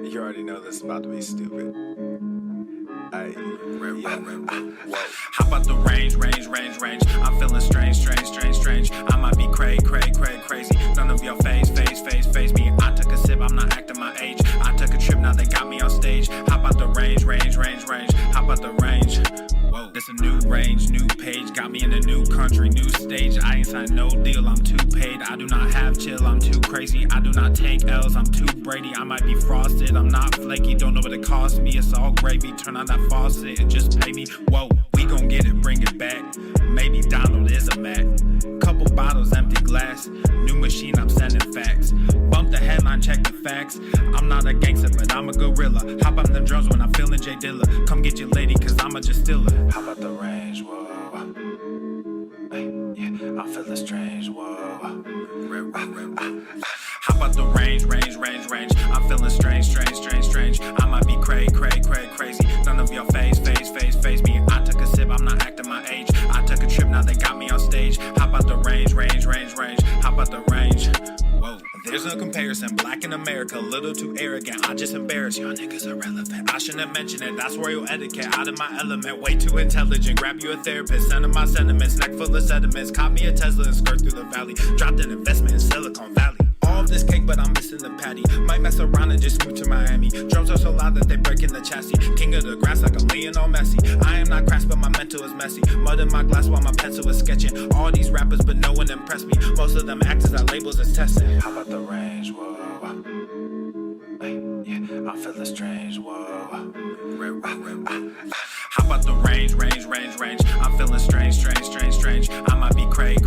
You already know this is about to be stupid. How about the range? I'm feeling strange. I might be crazy. None of y'all phase me. I took a sip, I'm not acting my age. I took a trip, now they got me on stage. How about the range? How about the range? Whoa, it's a new range, new page. Got me in a new country, new stage. I ain't signed no deal, I'm too paid. I do not have chill, I'm too crazy. I do not take L's, I'm too Brady. I might be frosted, I'm not flaky. Don't know what it cost me, it's all gravy. Turn on that faucet and just pay me. Whoa, we gon' get it, bring it back. Maybe Donald is a Mac. Couple bottles, empty glass. New machine, I'm sending facts. Bump the headline, check the facts. I'm not a gangster, but I'm a gorilla. Hop on them drums when I'm feeling J Dilla. Come get your lady, cause I'm a just stiller. How about the range? Whoa. Hey, yeah, I'm feeling strange. Whoa. How about the range? I'm feeling strange. I might be crazy. None of y'all phase me. I took a sip, I'm not acting my age. I took a trip, now they got me on stage. How about the range? How about the range? Whoa, there's no comparison. Black in America, little too arrogant. I just embarrass y'all niggas irrelevant. I shouldn't have mentioned it. That's royal etiquette. Out of my element, way too intelligent. Grab you a therapist, send him my sentiments. Neck full of sediments. Caught me a Tesla and skirt through the valley. Dropped an investment in Silicon Valley. All of this cake, but I'm missing the patty. Might mess around and just move to Miami. Drums are so loud that they break in the chassis. King of the grass like a Lionel Messi. I am not crass, but my mental is messy. Mud in my glass while my pencil is sketching. All these rappers, but no one impressed me. Most of them actors that labels as testing. How about the range? Whoa. Hey, yeah, I'm feeling strange. Whoa. How about the range? I'm feeling strange. I might be crazy.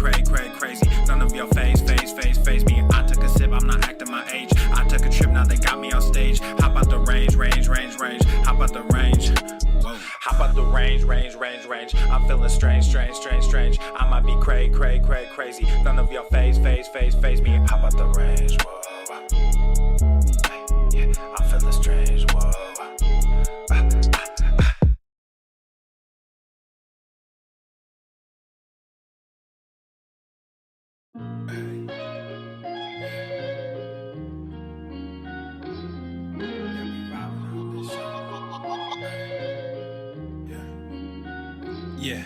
None of y'all phase me. I took a sip, I'm not acting my age. I took a trip, now they got me on stage. How about the range? How about the range? Whoa. How about the range? I'm feeling strange. I might be crazy. None of y'all phase me. How about the range? Whoa. Hey, yeah, I'm feeling strange. Whoa. Yeah,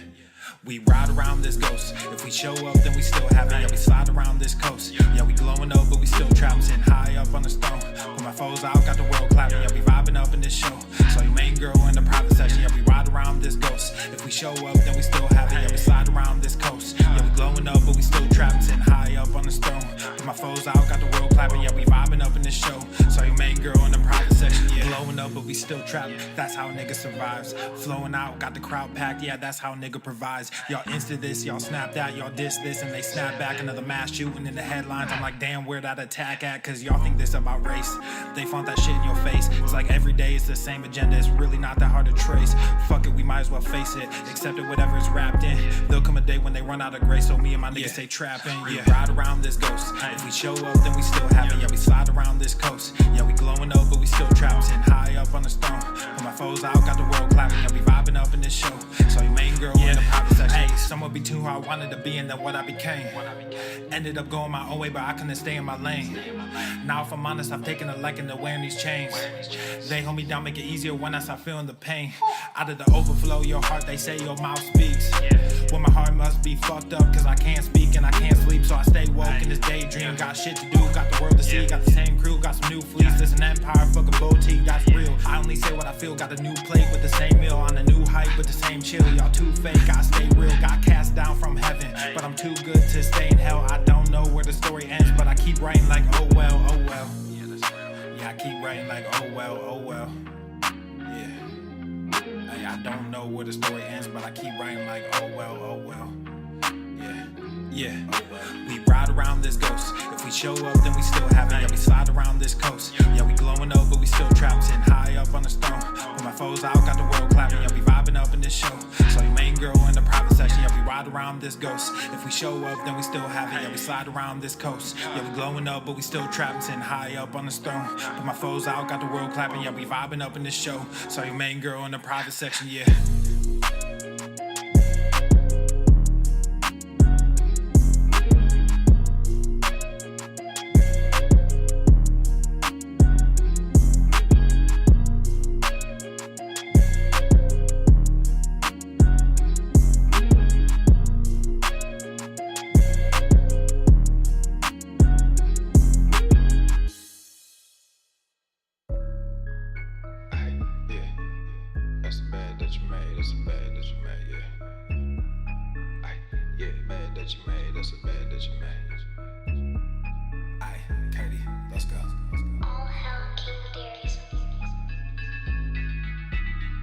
we ride around this ghost. If we show up, then we still have it. Yeah, we slide around this coast. Yeah, we glowing up, but we still trapped. Sitting high up on the stone. When my foes out, got the world clapping. Yeah, we vibing up in this show. So your main girl in the private section. Yeah, we ride around this ghost. If we show up, then we still have it. Yeah, we slide around this coast. Yeah, we glowing up, but we still trapped. Sitting high up on the stone. When my foes out, got the world clapping. Yeah, we vibing up in this show. So your main girl in the private section. Yeah, glowing up, but we still trapped. That's how a nigga survives. Flowing out, got the crowd packed. Yeah, that's how a nigga provides. Y'all insta this, y'all snap that, y'all diss this, and they snap back. Another mass shooting in the headlines. I'm like, damn, where that attack at? Cause y'all think this about race. They flaunt that shit in your face. It's like every day it's the same agenda. It's really not that hard to trace. Fuck it, we might as well face it. Accept it, whatever it's wrapped in. There'll come a day when they run out of grace. So me and my niggas stay trapping. Yeah, ride around this ghost. If we show up, then we still have it. Yeah, we slide around this coast. Yeah, we glowing up, but we still trapped. Sitting high up on the stone. When my foes out, got the world clapping. Yeah, we vibing up in this show. So your main girl in the private section. Hey, somewhat be too who I wanted to be and then what I became. Ended up going my own way, but I couldn't stay in my lane. Now if I'm honest, I've taken a liking to wearing these chains. They hold me down, make it easier when I start feeling the pain. Out of the overflow, your heart, they say your mouth speaks. Well, my heart must be fucked up, cause I can't speak and I can't sleep. So I stay woke in this daydream. Got shit to do, got the world to see. Got the same crew, got some new fleets. This an empire, fuck a boutique, that's real. I only say what I feel, got a new plate with the same meal. On a new hype with the same chill. Y'all too fake, I stay real. Got cast down from heaven, but I'm too good to stay in hell. I don't know where the story ends, but I keep writing like, oh well. Yeah, I keep writing like, oh well. Yeah. Hey, I don't know where the story ends, but I keep writing like, oh well. Yeah. We ride around this ghost. If we show up, then we still have it. Yeah, we slide around this coast. Yeah, we glowing up, but we still trapped. Sitting high up on the stone. When my foes out, got the world clapping. Yeah, we vibing up in this show. So your main girl in the private section. Yeah, we ride around this ghost. If we show up, then we still have it. Yeah, we slide around this coast. Yeah, we glowing up, but we still trapped. Sitting high up on the stone. When my foes out, got the world clapping. Yeah, we vibing up in this show. So your main girl in the private section. Yeah. that you made. That's a bed that you made. Aye, Katie, let's go. All hell King Darius.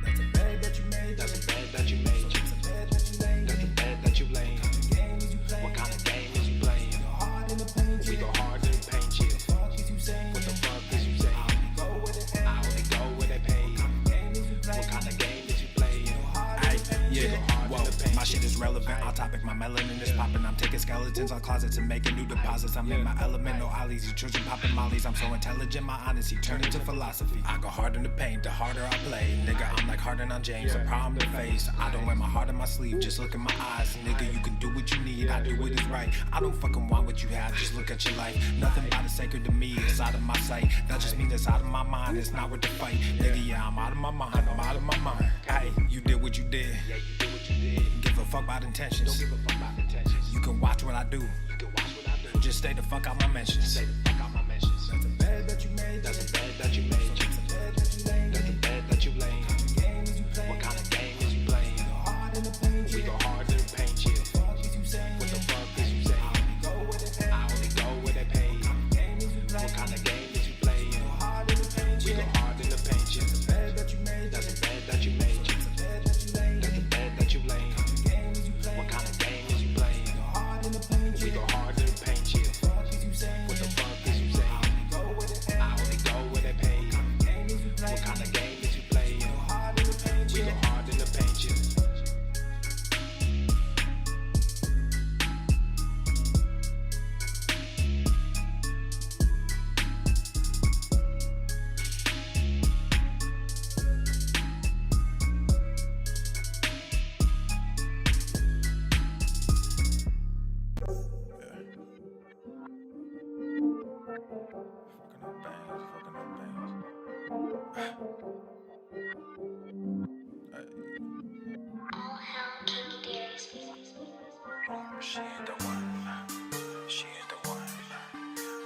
That's a bed that you made. That's a bed that you made. That's a bed that you laid. That's a bed that you laid. What kind of game is you playing? What kind of game is you playing? Hard in the paint. We go hard in the paint, yeah. Fuck is you saying? What the fuck is you saying? Go with it. I only go where they pay. What kind of game is you playing? Ay, yeah, hard whoa, in the paint, my shit is relevant, on topic, my melanin is popping. I'm taking skeletons out closets and making new deposits. I'm in my element, no ollies, you children popping mollies. I'm so intelligent, my honesty turned into philosophy. I go hard in the paint, the harder I play. Nigga, I'm like Harden on James, a problem to face. I don't wear my heart on my sleeve, just look in my eyes. Nigga, you can do what you need, I do what is right. I don't fucking want what you have, just look at your life. Nothing about it sacred to me, it's out of my sight. That just means it's out of my mind, it's not worth the fight. Nigga, yeah, I'm out of my mind, I'm out of my mind. Hey, you did what you did. Yeah, you did what you did. Give a fuck about intentions. Don't give a fuck about intentions. You can watch what I do. You can watch what I do. Just stay the fuck out my mentions. Stay the fuck out my mentions. That's a bed that you made. That's a bed that you made. That's a bed that you laid. That's a bed that you laid. What kind of game is you playing? We go hard in the paint, yeah. What the fuck is you saying? I only go where they pay. What kind of game is you playing? We go hard in the paint, yeah. That's a bed that you made. That's a bed that you laid. What kind of game is you playing? We go hard in the paint, yeah. What the fuck is you saying? I only go where they pay. What kind of game is you playing? We go hard in the paint, yeah. All hell King Darius. She ain't the one. She ain't the one.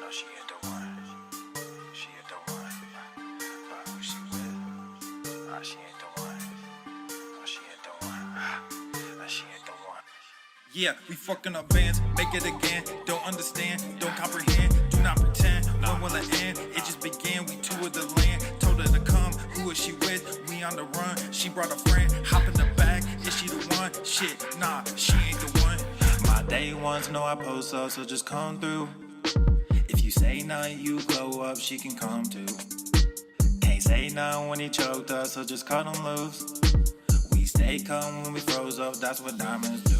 No, she ain't the one. She ain't the one. But who she with? Ah, she ain't the one. No, she ain't the one. Ah, she ain't the one. Yeah, we fucking up bands, make it again. Don't understand, don't comprehend, do not pretend. When will it end? It just began. We toured the land, told her to come. Who is she with? We on the run. She brought a friend, hop in the back. Is she the one? Shit, nah, she ain't the one. My day ones know I post up, so just come through. If you say nothing, you glow up, she can come too. Can't say nothing when he choked us, so just cut him loose. We stay calm when we froze up, that's what diamonds do.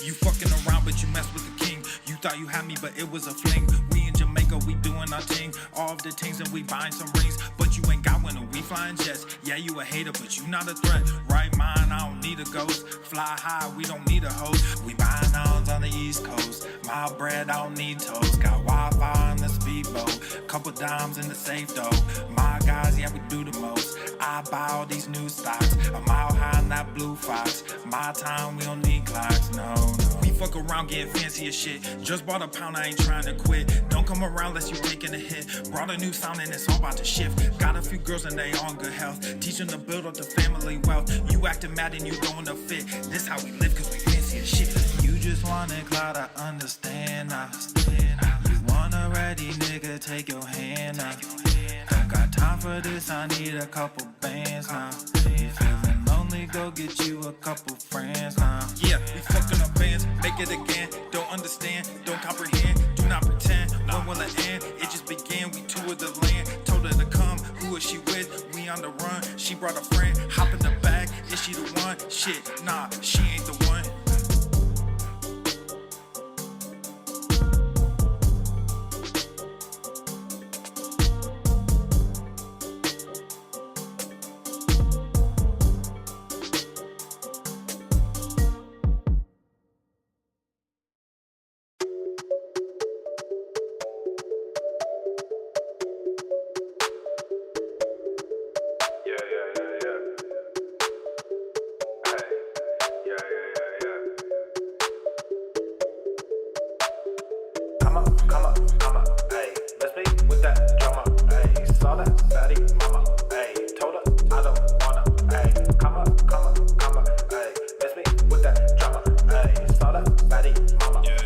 You fucking around, but you messed with the king. You thought you had me, but it was a fling. We in Jamaica, we doing our thing. All of the things, and we buying some rings. But you ain't got one, and we flying jets. Yeah, you a hater, but you not a threat. Right mind, I don't need a ghost. Fly high, we don't need a host. We buying arms on the East Coast. My bread, I don't need toast. Got Wi-Fi on the speedboat. Couple dimes in the safe though. My guys, yeah, we do the most. I buy all these new stocks. A mile high in that blue fox. My time, we don't need clocks, no. We fuck around getting fancy as shit. Just bought a pound, I ain't trying to quit. Don't come around unless you taking a hit. Brought a new sound and it's all about to shift. Got a few girls and they all in good health. Teaching to build up the family wealth. You acting mad and you throwing a fit. This how we live cause we fancy as shit. You just want it, cloud, I understand now. You want a ready nigga, take your hand now. Don't got time for this, I need a couple bands now. You feeling lonely, go get you a couple friends now. Yeah, we fucking up bands, make it again. Don't understand, don't comprehend, do not pretend. When will it end? It just began, we toured the land. Told her to come, who is she with? We on the run, she brought a friend. Hop in the back, is she the one? Shit, nah, she ain't the one. Come up, hey, let's meet with that drama, hey, saw that baddie, mama.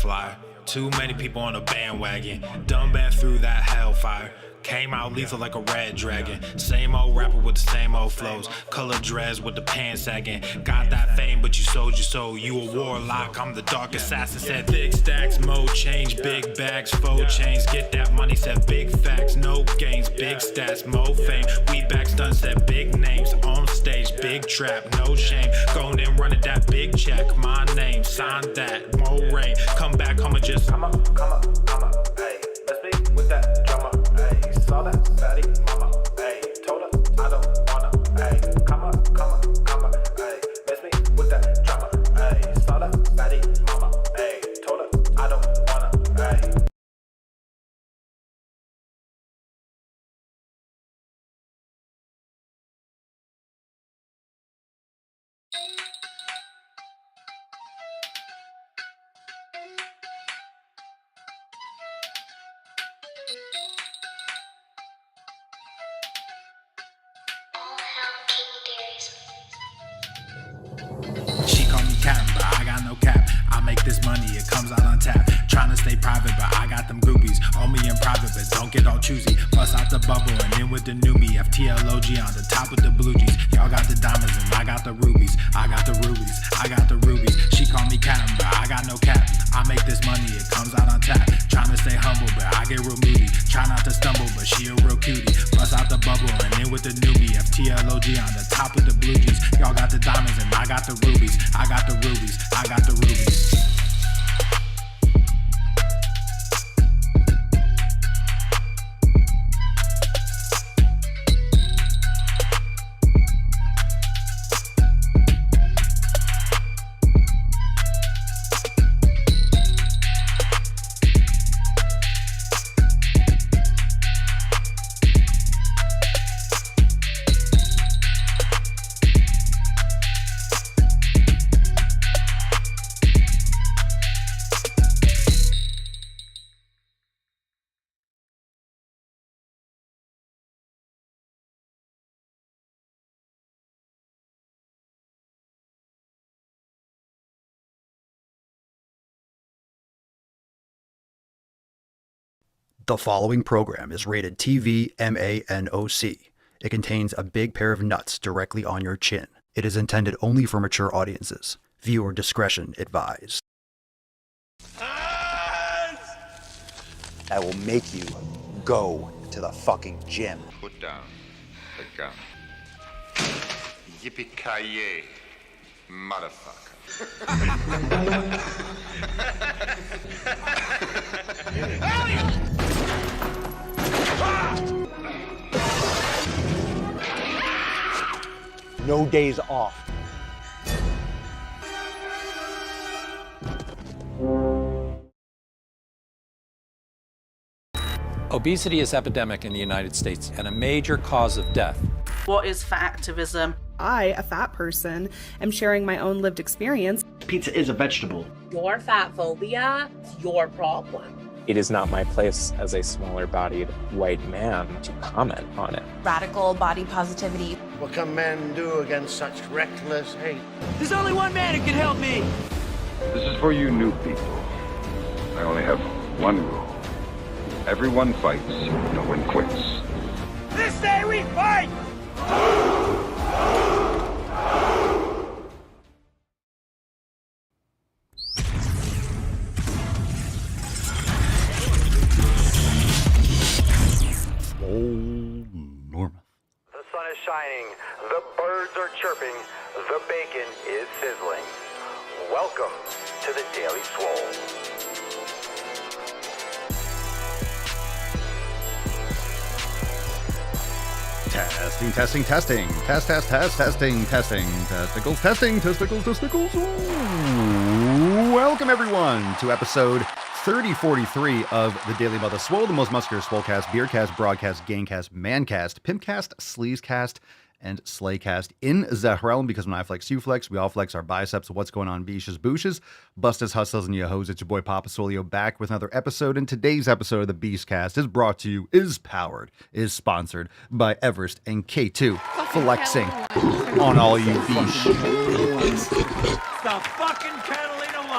flyer. Too many people on a bandwagon. Dumb bad through that hellfire. Came out lethal like a red dragon. Same old rapper with the same old flows. Color dreads with the pants sagging. Got that fame, but you sold your soul. You a warlock, I'm the dark assassin. Said thick stacks, mo change, big bags, faux chains. Get that money, said big facts, no gains, big stats, mo fame. We back stunts, said big names. On stage, big trap, no shame. Going in, running that big check. My name, sign that, mo rain. Come back home and just come up, hey. Let's be with that drama, hey. Saw that fatty mama, hey. Told her I don't wanna, hey. Come up, hey. Miss me with that drama, hey. Saw that fatty mama, hey. Told her I don't wanna, hey. All hell King Darius. She call me Captain, but I got no cap. I make this money, it comes out on tap. Tryna stay private, but I got them groupies. On me in private, but don't get all choosy. Bust out the bubble and in with the newbie. FTLOG on the top with the blue G's. Y'all got the diamonds and I got the rubies. I got the rubies, I got the rubies. She call me Captain, but I got no cap. I make this money, it comes out on tap. Tryna stay humble, but I get real moody. Try not to stumble, but she a real cutie. Bust out the bubble and in with the newbie. FTLOG on the top with the blue G's. Y'all got the diamonds and I got the rubies. I got the rubies, I got the rubies. The following program is rated TV MANOC. It contains a big pair of nuts directly on your chin. It is intended only for mature audiences. Viewer discretion advised. I will make you go to the fucking gym. Put down the gun. Yippee-ki-yay, motherfucker. No days off. Obesity is epidemic in the United States and a major cause of death. What is fat activism? I, a fat person, am sharing my own lived experience. Pizza is a vegetable. Your fat phobia is your problem. It is not my place as a smaller-bodied white man to comment on it. Radical body positivity. What can men do against such reckless hate? There's only one man who can help me. This is for you new people. I only have one rule. Everyone fights, no one quits. This day we fight! The sun is shining, the birds are chirping, the bacon is sizzling. Welcome to the Daily Swole. Testing. Testicles testicles. Ooh. Welcome, everyone, to episode 3043 of the Daily Swole, the most muscular swolecast, beercast, broadcast, gangcast, mancast, pimpcast, sleazecast, and Slaycast in the realm, because when I flex, you flex. We all flex our biceps. What's going on, Beaches, Booshes, Bustas, Hustles, and Yo-Hos? It's your boy Papa Swole back with another episode. And today's episode of the Beastcast is brought to you, is powered, is sponsored by Everest and K2, flexing on all you beash.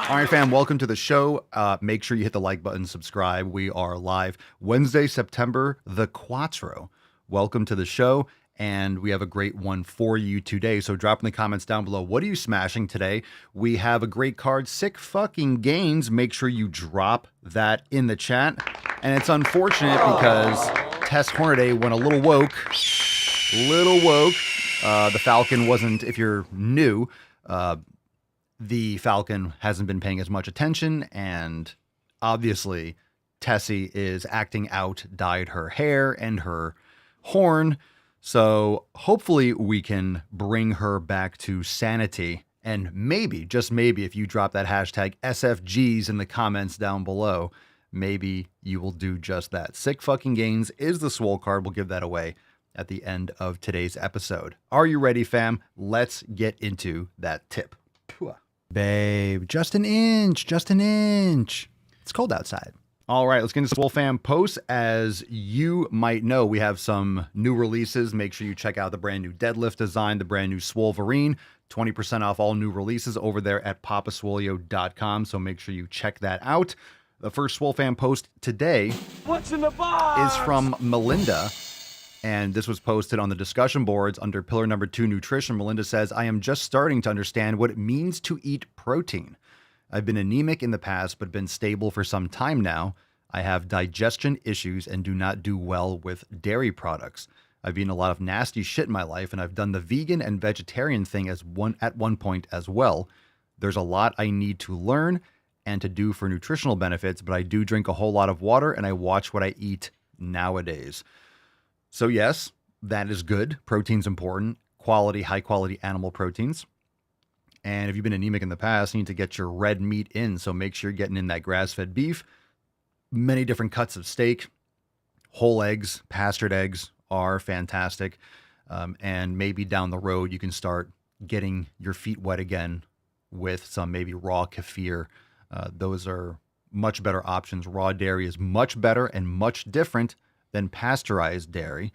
All right, fam, welcome to the show. Make sure you hit the like button, subscribe. We are live Wednesday, September the Quattro. Welcome to the show, and we have a great one for you today. So drop in the comments down below, what are you smashing today? We have a great card, Sick Fucking Gains. Make sure you drop that in the chat. And it's unfortunate because Tess Hornaday went a little woke. The Falcon wasn't, if you're new, the Falcon hasn't been paying as much attention, and obviously Tessie is acting out, dyed her hair and her horn. So hopefully we can bring her back to sanity, and maybe, just maybe, if you drop that hashtag SFGs in the comments down below, maybe you will do just that. Sick Fucking Gains is the Swole card. We'll give that away at the end of today's episode. Are you ready, fam? Let's get into that tip. Babe, just an inch. It's cold outside. All right, let's get into Swole fam posts. As you might know, we have some new releases. Make sure you check out the brand new deadlift design, the brand new Swoleverine. 20% off all new releases over there at papaswolio.com. So make sure you check that out. The first Swole fam post today What's in the box? is from Melinda. And this was posted on the discussion boards under pillar number 2, nutrition. Melinda says, I am just starting to understand what it means to eat protein. I've been anemic in the past, but been stable for some time now. I have digestion issues and do not do well with dairy products. I've eaten a lot of nasty shit in my life, and I've done the vegan and vegetarian thing at one point as well. There's a lot I need to learn and to do for nutritional benefits, but I do drink a whole lot of water, and I watch what I eat nowadays. So yes, that is good. Protein's important. Quality, high quality animal proteins. And if you've been anemic in the past, you need to get your red meat in. So make sure you're getting in that grass-fed beef. Many different cuts of steak. Whole eggs, pastured eggs are fantastic. And maybe down the road, you can start getting your feet wet again with some maybe raw kefir. Those are much better options. Raw dairy is much better and much different than pasteurized dairy.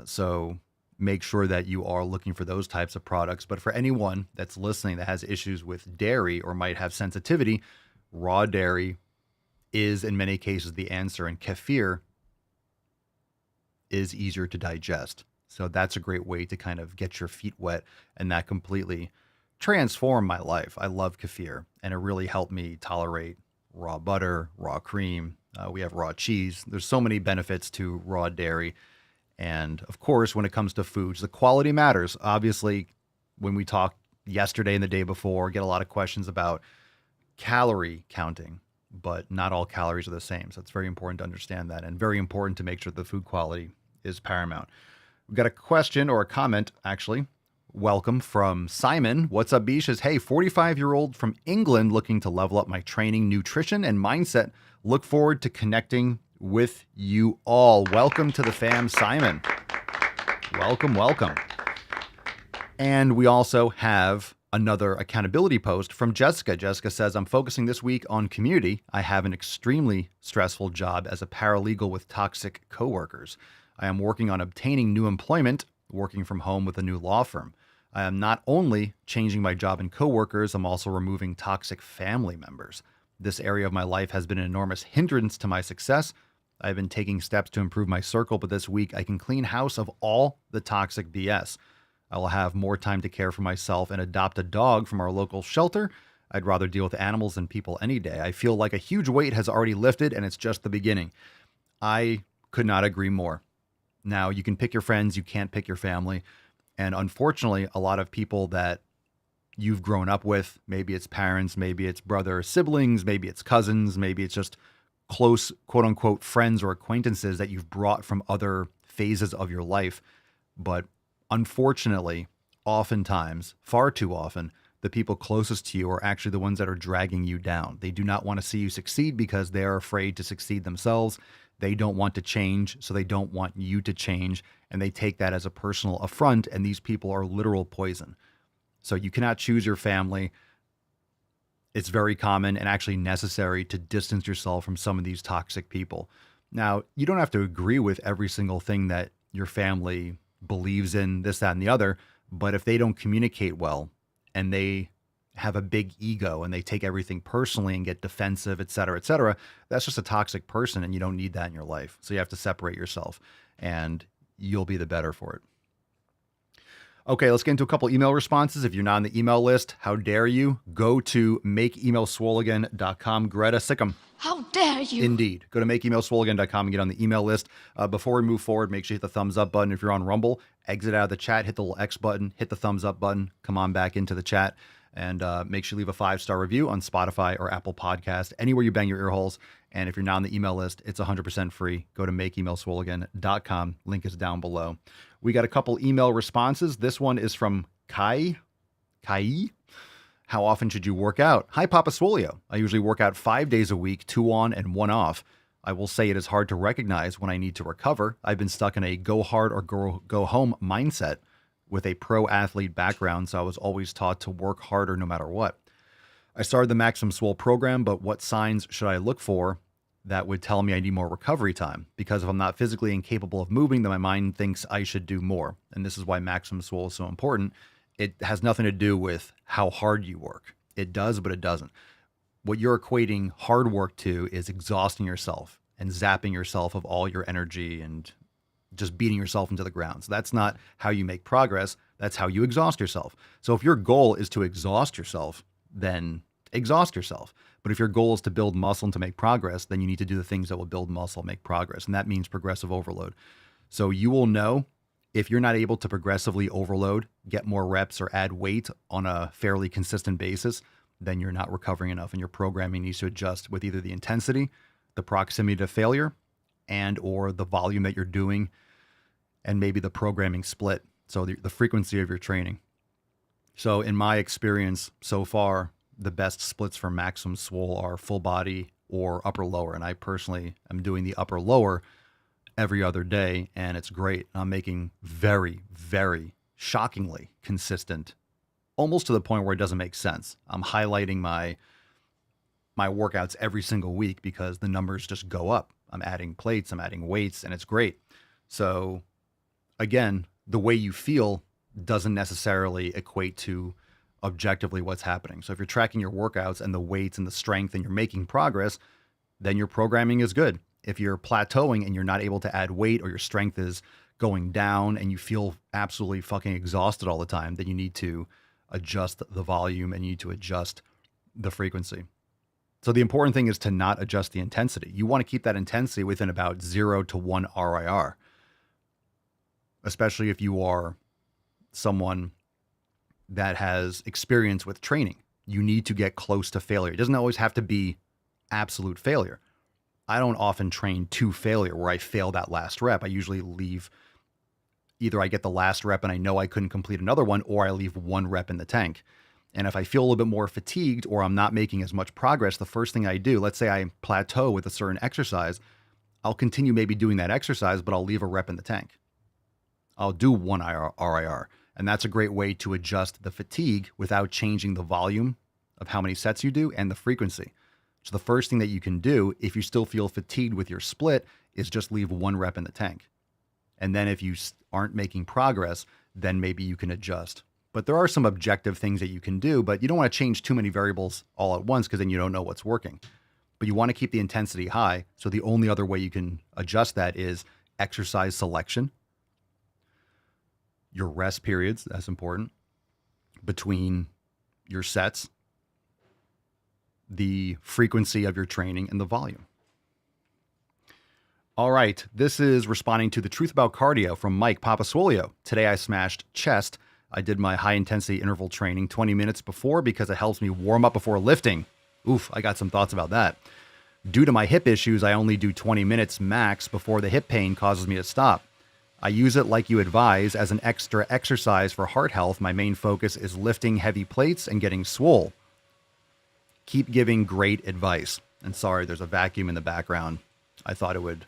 So make sure that you are looking for those types of products. But for anyone that's listening that has issues with dairy or might have sensitivity, raw dairy is in many cases the answer, and kefir is easier to digest. So that's a great way to kind of get your feet wet, and that completely transformed my life. I love kefir, and it really helped me tolerate raw butter, raw cream. We have raw cheese. There's so many benefits to raw dairy. And of course, when it comes to foods, the quality matters. Obviously, when we talked yesterday and the day before, get a lot of questions about calorie counting, but not all calories are the same. So it's very important to understand that, and very important to make sure the food quality is paramount. We've got a question, or a comment, actually. Welcome from Simon. What's up, Beaches? Hey, 45-year-old from England looking to level up my training, nutrition, and mindset. Look forward to connecting with you all. Welcome to the fam, Simon. Welcome. And we also have another accountability post from Jessica. Jessica says, I'm focusing this week on community. I have an extremely stressful job as a paralegal with toxic coworkers. I am working on obtaining new employment, working from home with a new law firm. I am not only changing my job and coworkers, I'm also removing toxic family members. This area of my life has been an enormous hindrance to my success. I've been taking steps to improve my circle, but this week I can clean house of all the toxic BS. I will have more time to care for myself and adopt a dog from our local shelter. I'd rather deal with animals than people any day. I feel like a huge weight has already lifted, and it's just the beginning. I could not agree more. Now, you can pick your friends, you can't pick your family. And unfortunately, a lot of people that you've grown up with, maybe it's parents, maybe it's brother or siblings, maybe it's cousins, maybe it's just close, quote unquote, friends or acquaintances that you've brought from other phases of your life. But unfortunately, oftentimes, far too often, the people closest to you are actually the ones that are dragging you down. They do not want to see you succeed because they are afraid to succeed themselves. They don't want to change, so they don't want you to change, and they take that as a personal affront, and these people are literal poison. So you cannot choose your family. It's very common and actually necessary to distance yourself from some of these toxic people. Now, you don't have to agree with every single thing that your family believes in, this, that, and the other, but if they don't communicate well and they have a big ego and they take everything personally and get defensive, et cetera, that's just a toxic person, and you don't need that in your life. So you have to separate yourself, and you'll be the better for it. Okay, let's get into a couple email responses. If you're not on the email list, how dare you? Go to makeemailswoleagain.com. Greta Sickham. How dare you? Indeed. Go to makeemailswoleagain.com and get on the email list. Before we move forward, make sure you hit the thumbs up button. If you're on Rumble, exit out of the chat, hit the little X button, hit the thumbs up button, come on back into the chat, and make sure you leave a 5-star review on Spotify or Apple Podcast, anywhere you bang your ear holes. And if you're not on the email list, it's 100% free. Go to makeemailswoleagain.com. Link is down below. We got a couple email responses. This one is from Kai. How often should you work out? Hi, Papa Swolio. I usually work out 5 days a week, 2 on and 1 off. I will say it is hard to recognize when I need to recover. I've been stuck in a go hard or go home mindset with a pro athlete background, so I was always taught to work harder no matter what. I started the Maximum Swole program, but what signs should I look for that would tell me I need more recovery time? Because if I'm not physically incapable of moving, then my mind thinks I should do more. And this is why Maximum Swole is so important. It has nothing to do with how hard you work. It does, but it doesn't. What you're equating hard work to is exhausting yourself and zapping yourself of all your energy and just beating yourself into the ground. So that's not how you make progress. That's how you exhaust yourself. So if your goal is to exhaust yourself, then exhaust yourself. But if your goal is to build muscle and to make progress, then you need to do the things that will build muscle, make progress. And that means progressive overload. So you will know if you're not able to progressively overload, get more reps, or add weight on a fairly consistent basis, then you're not recovering enough, and your programming needs to adjust with either the intensity, the proximity to failure, and or the volume that you're doing, and maybe the programming split. So the frequency of your training. So in my experience so far, the best splits for Maximum Swole are full body or upper lower. And I personally am doing the upper lower every other day, and it's great. I'm making very, very shockingly consistent, almost to the point where it doesn't make sense. I'm highlighting my workouts every single week because the numbers just go up. I'm adding plates, I'm adding weights, and it's great. So again, the way you feel doesn't necessarily equate to objectively what's happening. So if you're tracking your workouts and the weights and the strength and you're making progress, then your programming is good. If you're plateauing and you're not able to add weight, or your strength is going down and you feel absolutely fucking exhausted all the time, then you need to adjust the volume and you need to adjust the frequency. So the important thing is to not adjust the intensity. You want to keep that intensity within about 0 to 1 RIR, especially if you are someone that has experience with training. You need to get close to failure. It doesn't always have to be absolute failure. I don't often train to failure where I fail that last rep. I usually leave, either I get the last rep and I know I couldn't complete another one, or I leave 1 rep in the tank. And if I feel a little bit more fatigued or I'm not making as much progress, the first thing I do, let's say I plateau with a certain exercise, I'll continue maybe doing that exercise, but I'll leave a rep in the tank. I'll do 1 RIR. And that's a great way to adjust the fatigue without changing the volume of how many sets you do and the frequency. So the first thing that you can do, if you still feel fatigued with your split, is just leave 1 rep in the tank. And then if you aren't making progress, then maybe you can adjust. But there are some objective things that you can do, but you don't want to change too many variables all at once because then you don't know what's working. But you want to keep the intensity high. So the only other way you can adjust that is exercise selection. Your rest periods, that's important, between your sets, the frequency of your training, and the volume. All right, this is responding to the truth about cardio from Mike Papaswolio. Today I smashed chest. I did my high intensity interval training 20 minutes before because it helps me warm up before lifting. Oof, I got some thoughts about that. Due to my hip issues, I only do 20 minutes max before the hip pain causes me to stop. I use it like you advise as an extra exercise for heart health. My main focus is lifting heavy plates and getting swole. Keep giving great advice. And sorry, there's a vacuum in the background. I thought it would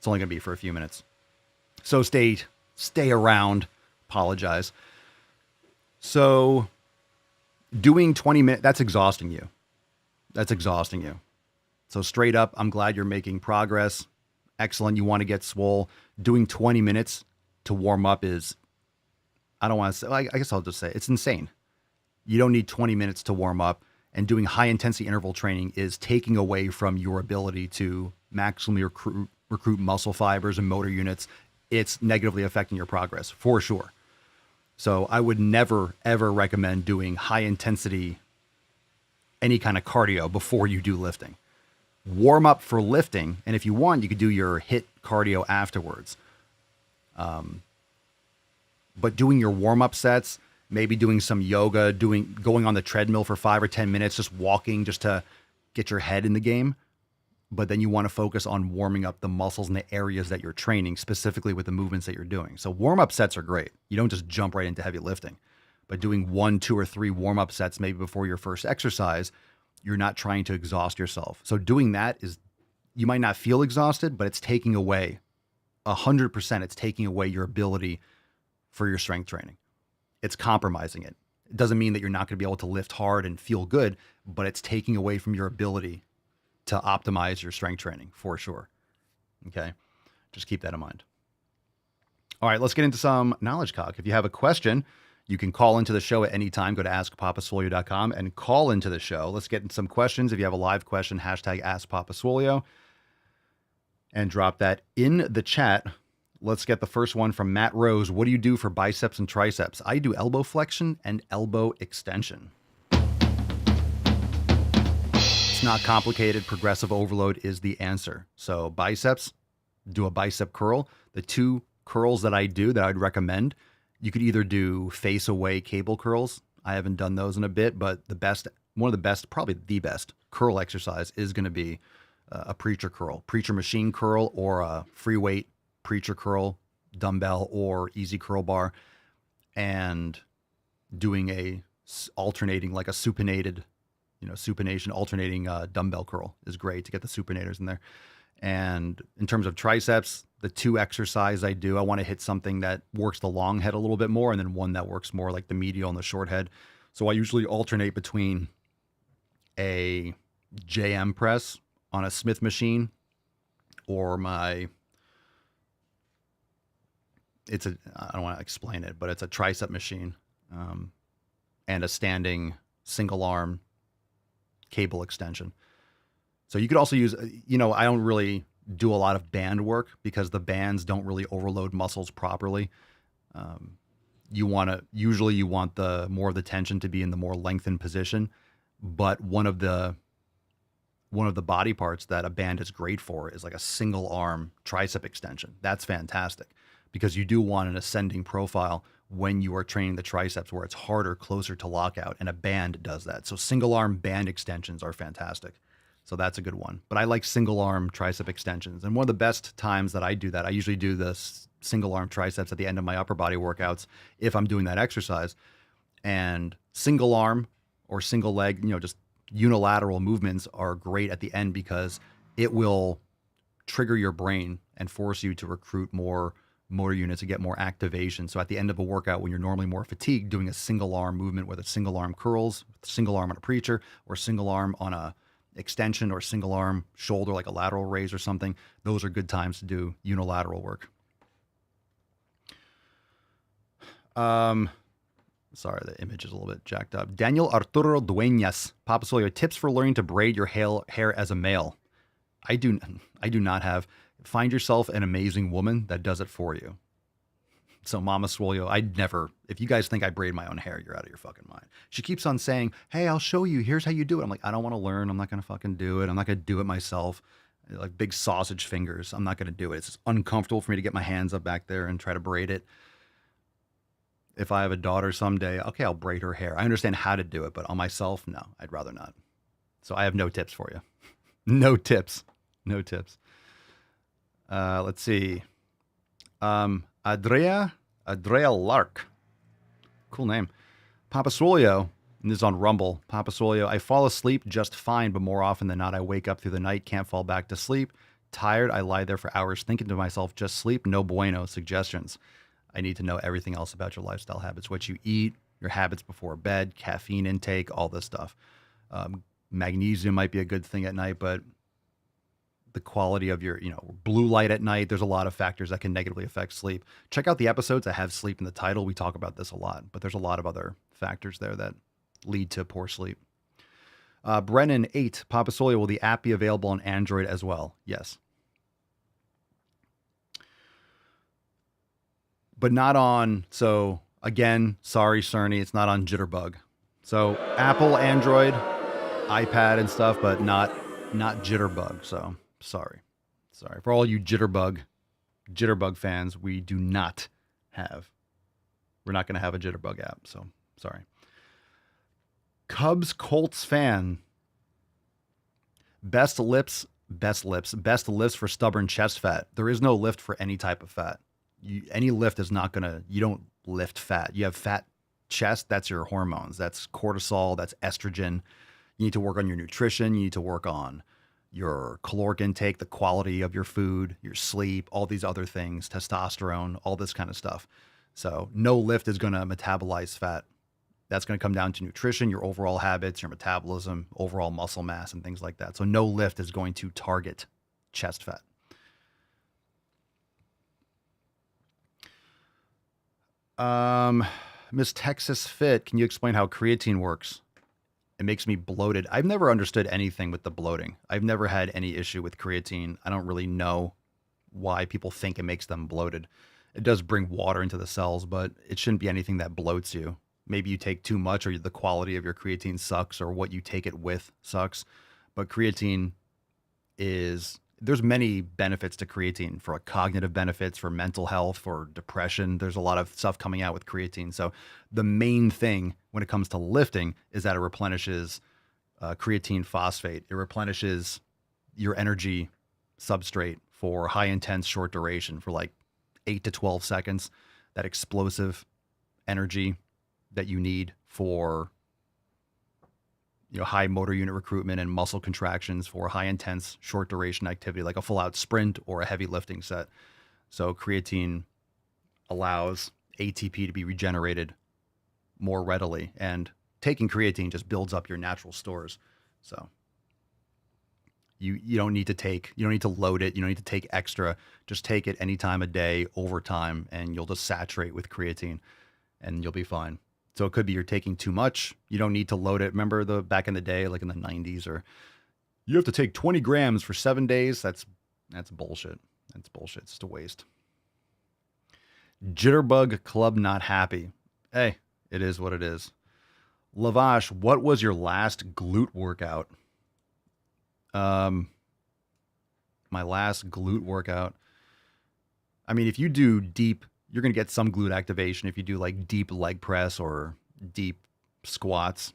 It's only going to be for a few minutes. So stay around. Apologize. So doing 20 minutes, that's exhausting you. So straight up, I'm glad you're making progress. Excellent. You want to get swole. Doing 20 minutes to warm up is, I don't want to say, I guess I'll just say it's insane. You don't need 20 minutes to warm up, and doing high intensity interval training is taking away from your ability to maximally recruit muscle fibers and motor units. It's negatively affecting your progress for sure. So I would never, ever recommend doing high intensity, any kind of cardio before you do lifting. Warm up for lifting, and if you want, you could do your HIIT cardio afterwards. But doing your warm-up sets, maybe doing some yoga, going on the treadmill for 5 or 10 minutes, just walking just to get your head in the game. But then you want to focus on warming up the muscles and the areas that you're training, specifically with the movements that you're doing. So warm-up sets are great. You don't just jump right into heavy lifting. But doing 1, 2, or 3 warm-up sets maybe before your first exercise, you're not trying to exhaust yourself. So doing that is, you might not feel exhausted, but it's taking away 100%. It's taking away your ability for your strength training. It's compromising it. It doesn't mean that you're not going to be able to lift hard and feel good, but it's taking away from your ability to optimize your strength training for sure. Okay. Just keep that in mind. All right, let's get into some knowledge cock. If you have a question, you can call into the show at any time. Go to askpapaswolio.com and call into the show. Let's get into some questions. If you have a live question, hashtag AskPapaSwolio and drop that in the chat. Let's get the first one from Matt Rose. What do you do for biceps and triceps? I do elbow flexion and elbow extension. It's not complicated. Progressive overload is the answer. So biceps, do a bicep curl. The 2 curls that I do that I'd recommend, you could either do face away cable curls. I haven't done those in a bit, but one of the best, probably the best curl exercise is going to be a preacher curl, preacher machine curl, or a free weight preacher curl, dumbbell or easy curl bar, and doing a alternating, like a supinated, supination alternating dumbbell curl is great to get the supinators in there. And in terms of triceps, the 2 exercises I do, I want to hit something that works the long head a little bit more, and then one that works more like the medial and the short head. So I usually alternate between a JM press on a Smith machine or I don't want to explain it, but it's a tricep machine, and a standing single arm cable extension. So you could also use, I don't really do a lot of band work because the bands don't really overload muscles properly. You want the more of the tension to be in the more lengthened position, but one of the body parts that a band is great for is like a single arm tricep extension. That's fantastic because you do want an ascending profile when you are training the triceps where it's harder, closer to lockout, and a band does that. So single arm band extensions are fantastic. So that's a good one. But I like single arm tricep extensions. And one of the best times that I do that, I usually do the single arm triceps at the end of my upper body workouts if I'm doing that exercise. And single arm or single leg, just unilateral movements are great at the end because it will trigger your brain and force you to recruit more motor units to get more activation. So at the end of a workout, when you're normally more fatigued, doing a single arm movement, whether it's single arm curls, single arm on a preacher, or single arm on a extension, or single arm shoulder like a lateral raise or something, those are good times to do unilateral work. Sorry, the image is a little bit jacked up. Daniel Arturo Dueñas, Papa Swolio, tips for learning to braid your hair as a male. I do not have. Find yourself an amazing woman that does it for you. So Mama Swolio, if you guys think I braid my own hair, you're out of your fucking mind. She keeps on saying, hey, I'll show you. Here's how you do it. I'm like, I don't want to learn. I'm not going to fucking do it. I'm not going to do it myself. Like big sausage fingers. I'm not going to do it. It's just uncomfortable for me to get my hands up back there and try to braid it. If I have a daughter someday, okay, I'll braid her hair. I understand how to do it, but on myself, no, I'd rather not. So I have no tips for you. No tips. Let's see. Andrea Lark. Cool name. Papa Swolio, and this is on Rumble. Papa Swolio, I fall asleep just fine, but more often than not, I wake up through the night, can't fall back to sleep. tired, I lie there for hours thinking to myself, just sleep, no bueno. Suggestions. I need to know everything else about your lifestyle habits, what you eat, your habits before bed, caffeine intake, all this stuff. Magnesium might be a good thing at night, but the quality of your, blue light at night, there's a lot of factors that can negatively affect sleep. Check out the episodes that have sleep in the title. We talk about this a lot, but there's a lot of other factors there that lead to poor sleep. Brennan 8, Papa Solia, will the app be available on Android as well? Yes. But not on, so again, sorry, Cerny, it's not on Jitterbug. So Apple, Android, iPad and stuff, but not Jitterbug. So sorry. For all you Jitterbug fans, we're not going to have a Jitterbug app. So sorry. Cubs Colts fan. Best lifts for stubborn chest fat. There is no lift for any type of fat. Any lift is not you don't lift fat. You have fat chest, that's your hormones. That's cortisol, that's estrogen. You need to work on your nutrition. You need to work on your caloric intake, the quality of your food, your sleep, all these other things, testosterone, all this kind of stuff. So no lift is going to metabolize fat. That's going to come down to nutrition, your overall habits, your metabolism, overall muscle mass, and things like that. So no lift is going to target chest fat. Miss Texas Fit, can you explain how creatine works? It makes me bloated. I've never understood anything with the bloating. I've never had any issue with creatine. I don't really know why people think it makes them bloated. It does bring water into the cells, but it shouldn't be anything that bloats you. Maybe you take too much, or the quality of your creatine sucks, or what you take it with sucks. But creatine there's many benefits to creatine, for cognitive benefits, for mental health, for depression. There's a lot of stuff coming out with creatine. So the main thing when it comes to lifting is that it replenishes creatine phosphate. It replenishes your energy substrate for high intense short duration, for like 8 to 12 seconds, that explosive energy that you need for high motor unit recruitment and muscle contractions for high intense short duration activity, like a full out sprint or a heavy lifting set. So creatine allows ATP to be regenerated more readily, and taking creatine just builds up your natural stores. So you don't need to load it. You don't need to take extra. Just take it any time of day over time, and you'll just saturate with creatine and you'll be fine. So it could be you're taking too much. You don't need to load it. Remember back in the day, like in the 90s, or you have to take 20 grams for 7 days. That's bullshit. That's bullshit. It's just a waste. Jitterbug Club not happy. Hey, it is what it is. Lavash, what was your last glute workout? My last glute workout. I mean, if you do deep, you're going to get some glute activation. If you do like deep leg press or deep squats,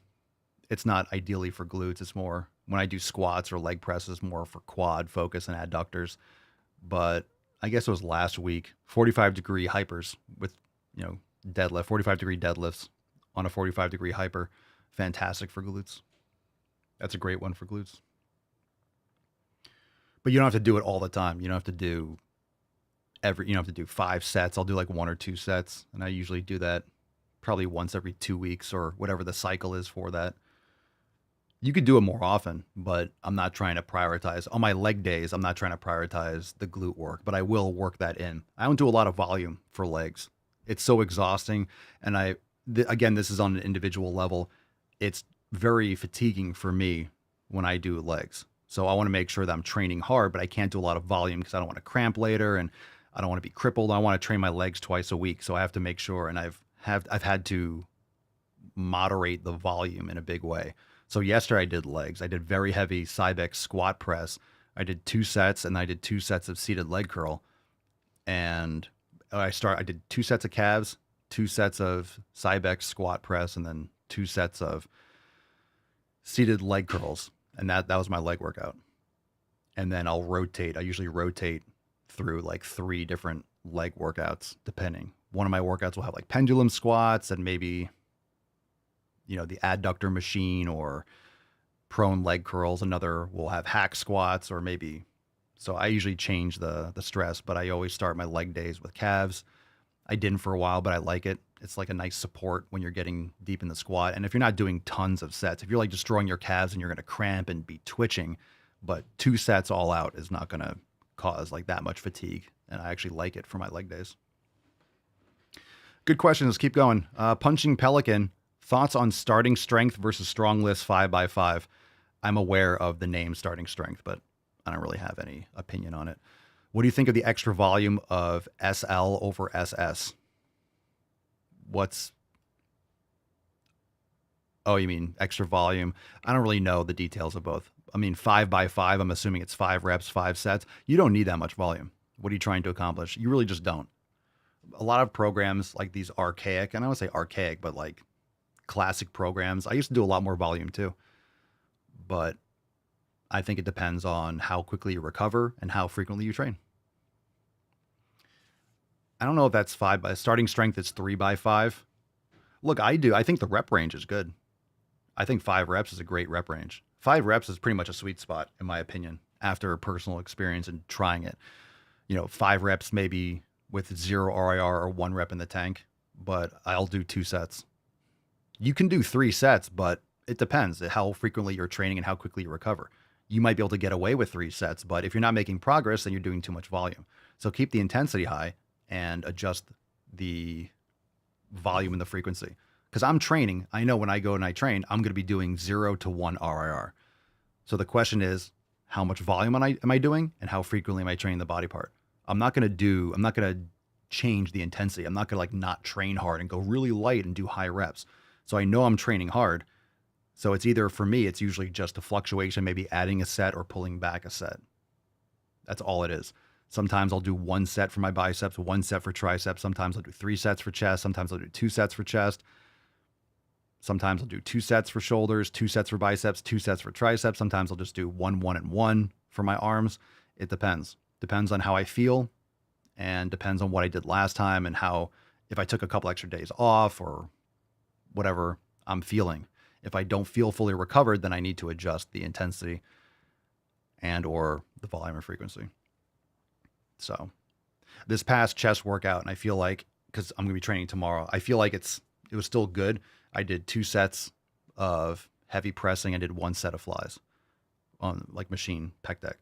it's not ideally for glutes. It's more, when I do squats or leg presses, more for quad focus and adductors. But I guess it was last week, 45-degree hypers with, deadlift, 45-degree deadlifts on a 45-degree hyper. Fantastic for glutes. That's a great one for glutes. But you don't have to do it all the time. You don't have to do 5 sets. I'll do like 1 or 2 sets. And I usually do that probably once every 2 weeks, or whatever the cycle is for that. You could do it more often, but I'm not trying to prioritize. On my leg days, I'm not trying to prioritize the glute work, but I will work that in. I don't do a lot of volume for legs. It's so exhausting. And again, this is on an individual level. It's very fatiguing for me when I do legs. So I want to make sure that I'm training hard, but I can't do a lot of volume because I don't want to cramp later, and I don't want to be crippled. I want to train my legs twice a week. So I have to make sure, and I've had to moderate the volume in a big way. So yesterday I did legs. I did very heavy Cybex squat press. I did 2 sets, and I did 2 sets of seated leg curl. And I did 2 sets of calves, 2 sets of Cybex squat press, and then 2 sets of seated leg curls. And that was my leg workout. And then I'll rotate. I usually rotate through like 3 different leg workouts, depending. One of my workouts will have like pendulum squats, and maybe, the adductor machine or prone leg curls. Another will have hack squats, or maybe So I usually change the stress, but I always start my leg days with calves. I didn't for a while, but I like it. It's like a nice support when you're getting deep in the squat. And if you're not doing tons of sets, if you're like destroying your calves and you're going to cramp and be twitching, but 2 sets all out is not going to cause like that much fatigue. And I actually like it for my leg days. Good question. Let's keep going. Punching Pelican, thoughts on starting strength versus strong lifts 5x5. I'm aware of the name starting strength, but I don't really have any opinion on it. What do you think of the extra volume of SL over SS? Oh, you mean extra volume? I don't really know the details of both. I mean, 5x5, I'm assuming it's 5 reps, 5 sets. You don't need that much volume. What are you trying to accomplish? You really just don't. A lot of programs like these archaic, and I don't want to say archaic, but like classic programs, I used to do a lot more volume too. But I think it depends on how quickly you recover and how frequently you train. I don't know if that's 5 by starting strength is 3x5. Look, I think the rep range is good. I think 5 reps is a great rep range. 5 reps is pretty much a sweet spot, in my opinion, after personal experience and trying it. 5 reps maybe with 0 RIR or 1 rep in the tank, but I'll do 2 sets. You can do 3 sets, but it depends how frequently you're training and how quickly you recover. You might be able to get away with 3 sets, but if you're not making progress, then you're doing too much volume. So keep the intensity high and adjust the volume and the frequency. Because I'm training, I know when I go and I train, I'm going to be doing 0 to 1 RIR. So the question is, how much volume am I doing and how frequently am I training the body part? I'm not going to change the intensity. I'm not going to like not train hard and go really light and do high reps. So I know I'm training hard. So it's either, for me, it's usually just a fluctuation, maybe adding a set or pulling back a set. That's all it is. Sometimes I'll do 1 set for my biceps, 1 set for triceps. Sometimes I'll do 3 sets for chest. Sometimes I'll do 2 sets for chest. Sometimes I'll do 2 sets for shoulders, 2 sets for biceps, 2 sets for triceps. Sometimes I'll just do 1, 1, and 1 for my arms. It depends. Depends on how I feel and depends on what I did last time and if I took a couple extra days off or whatever I'm feeling. If I don't feel fully recovered, then I need to adjust the intensity and or the volume or frequency. So this past chest workout, and I feel like, because I'm going to be training tomorrow, I feel like it was still good. I did 2 sets of heavy pressing. I did 1 set of flies on like machine pec deck.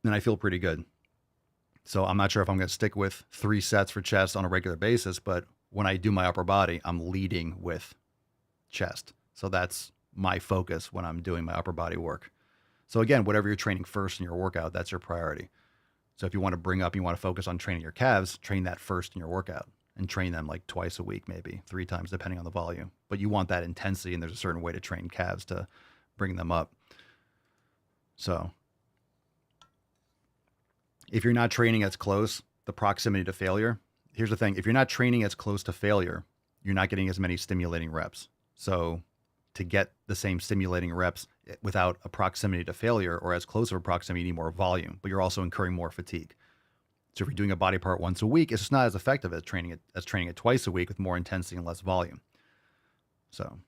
And I feel pretty good. So I'm not sure if I'm going to stick with 3 sets for chest on a regular basis, but when I do my upper body, I'm leading with chest. So that's my focus when I'm doing my upper body work. So again, whatever you're training first in your workout, that's your priority. So if you want to focus on training your calves, train that first in your workout and train them like twice a week, maybe 3 times, depending on the volume. But you want that intensity, and there's a certain way to train calves to bring them up. So if you're not training as close, the proximity to failure, here's the thing. If you're not training as close to failure, you're not getting as many stimulating reps. So to get the same stimulating reps without a proximity to failure or as close of a proximity, you need more volume, but you're also incurring more fatigue. So if you're doing a body part once a week, it's just not as effective as training it twice a week with more intensity and less volume. So,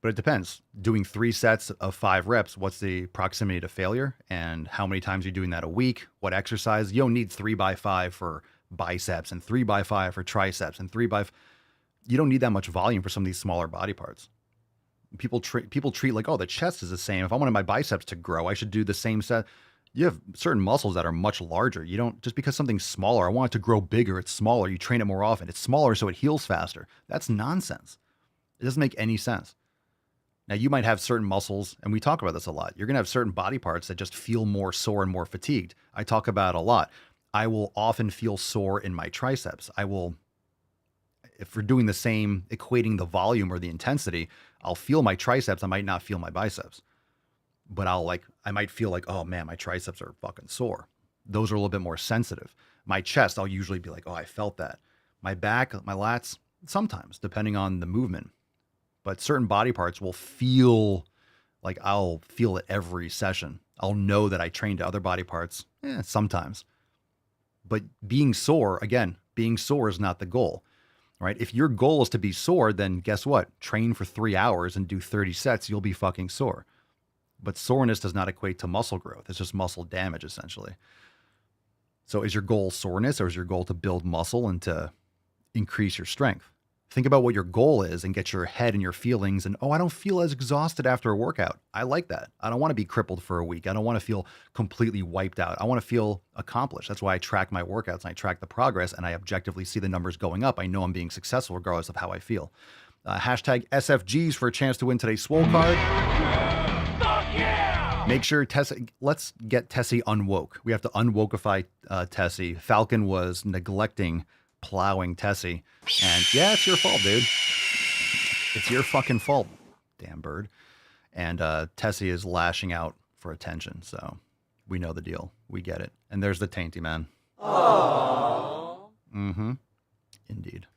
but it depends. Doing 3 sets of 5 reps, what's the proximity to failure and how many times you're doing that a week? What exercise? You don't need 3x5 for biceps and 3x5 for triceps and 3x5. You don't need that much volume for some of these smaller body parts. People treat like, oh, the chest is the same. If I wanted my biceps to grow, I should do the same set. You have certain muscles that are much larger. You don't, just because something's smaller, I want it to grow bigger, it's smaller, you train it more often. It's smaller so it heals faster. That's nonsense. It doesn't make any sense. Now, you might have certain muscles, and we talk about this a lot. You're going to have certain body parts that just feel more sore and more fatigued. I talk about it a lot. I will often feel sore in my triceps. If we're doing the same, equating the volume or the intensity, I'll feel my triceps. I might not feel my biceps, but I might feel like, oh man, my triceps are fucking sore. Those are a little bit more sensitive. My chest, I'll usually be like, oh, I felt that. My back, my lats, sometimes depending on the movement, but certain body parts will feel like I'll feel it every session. I'll know that I trained other body parts sometimes, but being sore is not the goal. Right? If your goal is to be sore, then guess what? Train for 3 hours and do 30 sets. You'll be fucking sore. But soreness does not equate to muscle growth. It's just muscle damage, essentially. So is your goal soreness, or is your goal to build muscle and to increase your strength? Think about what your goal is and get your head and your feelings and, oh, I don't feel as exhausted after a workout. I like that. I don't want to be crippled for a week. I don't want to feel completely wiped out. I want to feel accomplished. That's why I track my workouts and I track the progress and I objectively see the numbers going up. I know I'm being successful regardless of how I feel. Hashtag SFGs for a chance to win today's Swole card. Make sure let's get Tessie unwoke. We have to unwokeify Tessie. Falcon was neglecting plowing Tessie. And yeah, it's your fault, dude. It's your fucking fault, damn bird. And Tessie is lashing out for attention. So we know the deal. We get it. And there's the tainty man. Aww. Mm-hmm. Indeed.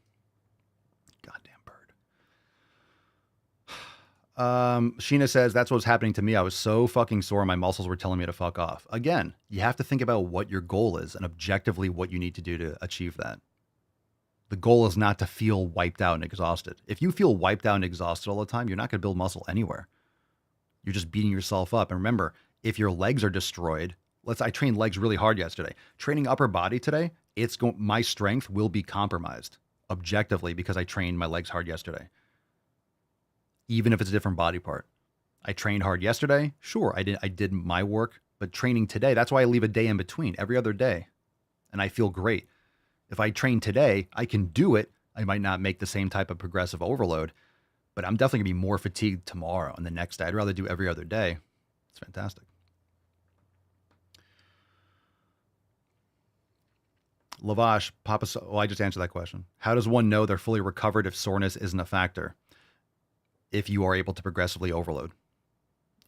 Sheena says, that's what was happening to me. I was so fucking sore. My muscles were telling me to fuck off. Again, you have to think about what your goal is and objectively what you need to do to achieve that. The goal is not to feel wiped out and exhausted. If you feel wiped out and exhausted all the time, you're not going to build muscle anywhere. You're just beating yourself up. And remember, if your legs are destroyed, I trained legs really hard yesterday. Training upper body today, my strength will be compromised objectively because I trained my legs hard yesterday. Even if it's a different body part. I trained hard yesterday. Sure, I did my work, but training today, that's why I leave a day in between every other day. And I feel great. If I train today, I can do it. I might not make the same type of progressive overload, but I'm definitely gonna be more fatigued tomorrow and the next day. I'd rather do every other day. It's fantastic. Lavash, I just answered that question. How does one know they're fully recovered if soreness isn't a factor? If you are able to progressively overload,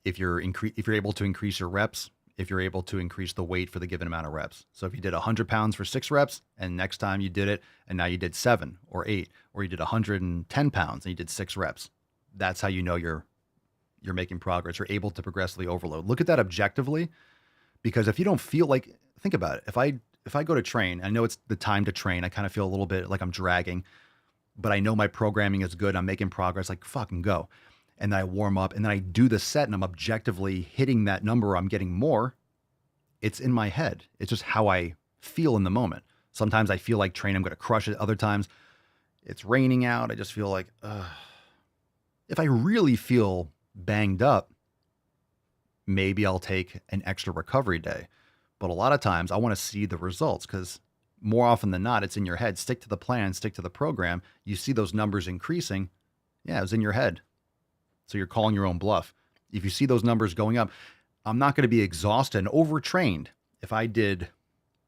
if you're able to increase your reps, if you're able to increase the weight for the given amount of reps. So if you did 100 pounds for 6 reps and next time you did it and now you did 7 or 8, or you did 110 pounds and you did 6 reps, that's how you know you're making progress. You're able to progressively overload. Look at that objectively, because if you don't feel like, think about it. If I go to train, I know it's the time to train. I kind of feel a little bit like I'm dragging, but I know my programming is good. I'm making progress, like fucking go. And then I warm up and then I do the set and I'm objectively hitting that number. I'm getting more. It's in my head. It's just how I feel in the moment. Sometimes I feel like training, I'm going to crush it. Other times it's raining out. I just feel like, if I really feel banged up, maybe I'll take an extra recovery day. But a lot of times I want to see the results because more often than not, it's in your head. Stick to the plan, stick to the program. You see those numbers increasing. Yeah, it was in your head. So you're calling your own bluff. If you see those numbers going up, I'm not going to be exhausted and overtrained. If I did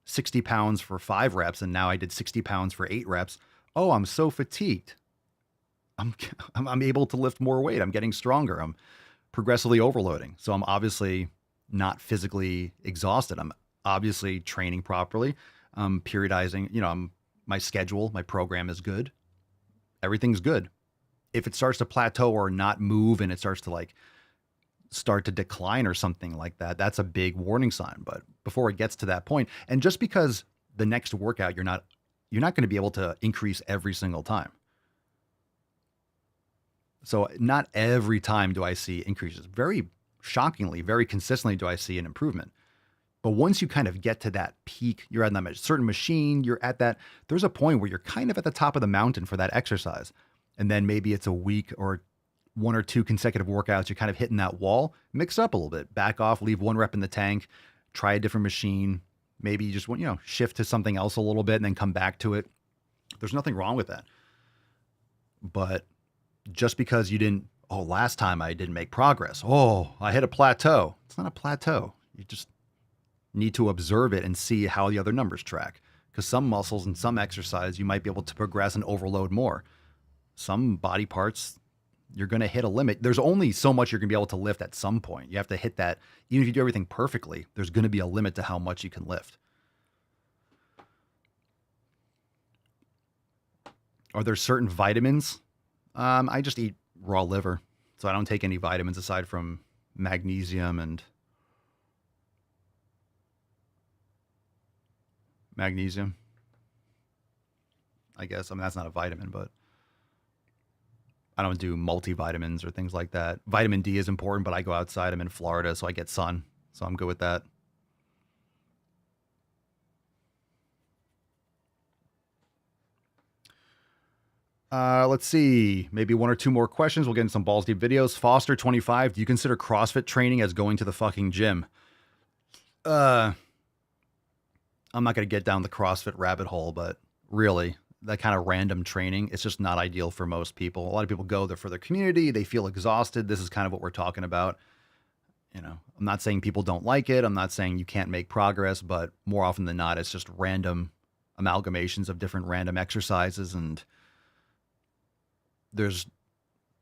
60 pounds for 5 reps and now I did 60 pounds for 8 reps, oh, I'm so fatigued. I'm able to lift more weight. I'm getting stronger. I'm progressively overloading. So I'm obviously not physically exhausted. I'm obviously training properly. Periodizing, my schedule, my program is good. Everything's good. If it starts to plateau or not move and it starts to start to decline or something like that, that's a big warning sign. But before it gets to that point, and just because the next workout, you're not going to be able to increase every single time. So not every time do I see increases. Very shockingly, very consistently do I see an improvement. But once you kind of get to that peak, you're at that certain machine, there's a point where you're kind of at the top of the mountain for that exercise. And then maybe it's a week or 1 or 2 consecutive workouts, you're kind of hitting that wall, mix up a little bit, back off, leave 1 rep in the tank, try a different machine. Maybe you just want, shift to something else a little bit and then come back to it. There's nothing wrong with that. But just because last time I didn't make progress. Oh, I hit a plateau. It's not a plateau. You just need to observe it and see how the other numbers track. Because some muscles and some exercise, you might be able to progress and overload more. Some body parts, you're going to hit a limit. There's only so much you're going to be able to lift at some point. You have to hit that. Even if you do everything perfectly, there's going to be a limit to how much you can lift. Are there certain vitamins? I just eat raw liver. So I don't take any vitamins aside from magnesium and I guess. I mean, that's not a vitamin, but I don't do multivitamins or things like that. Vitamin D is important, but I go outside. I'm in Florida, so I get sun. So I'm good with that. Let's see. Maybe one or two more questions. We'll get into some balls deep videos. Foster25, do you consider CrossFit training as going to the fucking gym? I'm not going to get down the CrossFit rabbit hole, but really, that kind of random training, it's just not ideal for most people. A lot of people go there for their community. They feel exhausted. This is kind of what we're talking about. You know, I'm not saying people don't like it. I'm not saying you can't make progress, but more often than not, it's just random amalgamations of different random exercises, and there's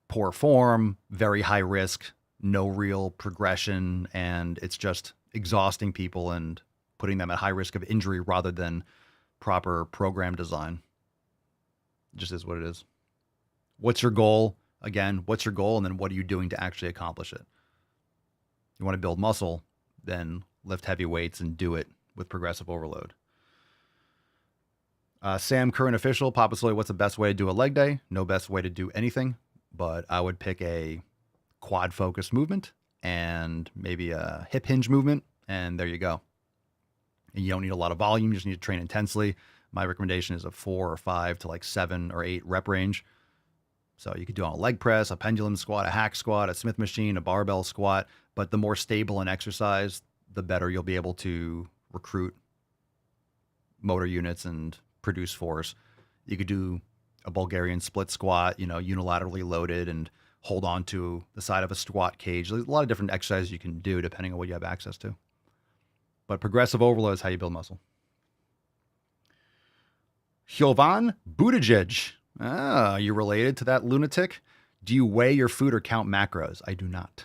poor form, very high risk, no real progression, and it's just exhausting people and putting them at high risk of injury rather than proper program design. It just is what it is. What's your goal? Again, what's your goal? And then what are you doing to actually accomplish it? You want to build muscle, then lift heavy weights and do it with progressive overload. Sam Curran Official, Papa Soy, what's the best way to do a leg day? No best way to do anything, but I would pick a quad focused movement and maybe a hip hinge movement, and there you go. And you don't need a lot of volume, you just need to train intensely. My recommendation is a 4 or 5 to like 7 or 8 rep range. So you could do on a leg press, a pendulum squat, a hack squat, a Smith machine, a barbell squat, but the more stable an exercise, the better you'll be able to recruit motor units and produce force. You could do a Bulgarian split squat, you know, unilaterally loaded and hold on to the side of a squat cage. There's a lot of different exercises you can do depending on what you have access to. But progressive overload is how you build muscle. Jovan Buttigieg. Ah, are you related to that lunatic? Do you weigh your food or count macros? I do not.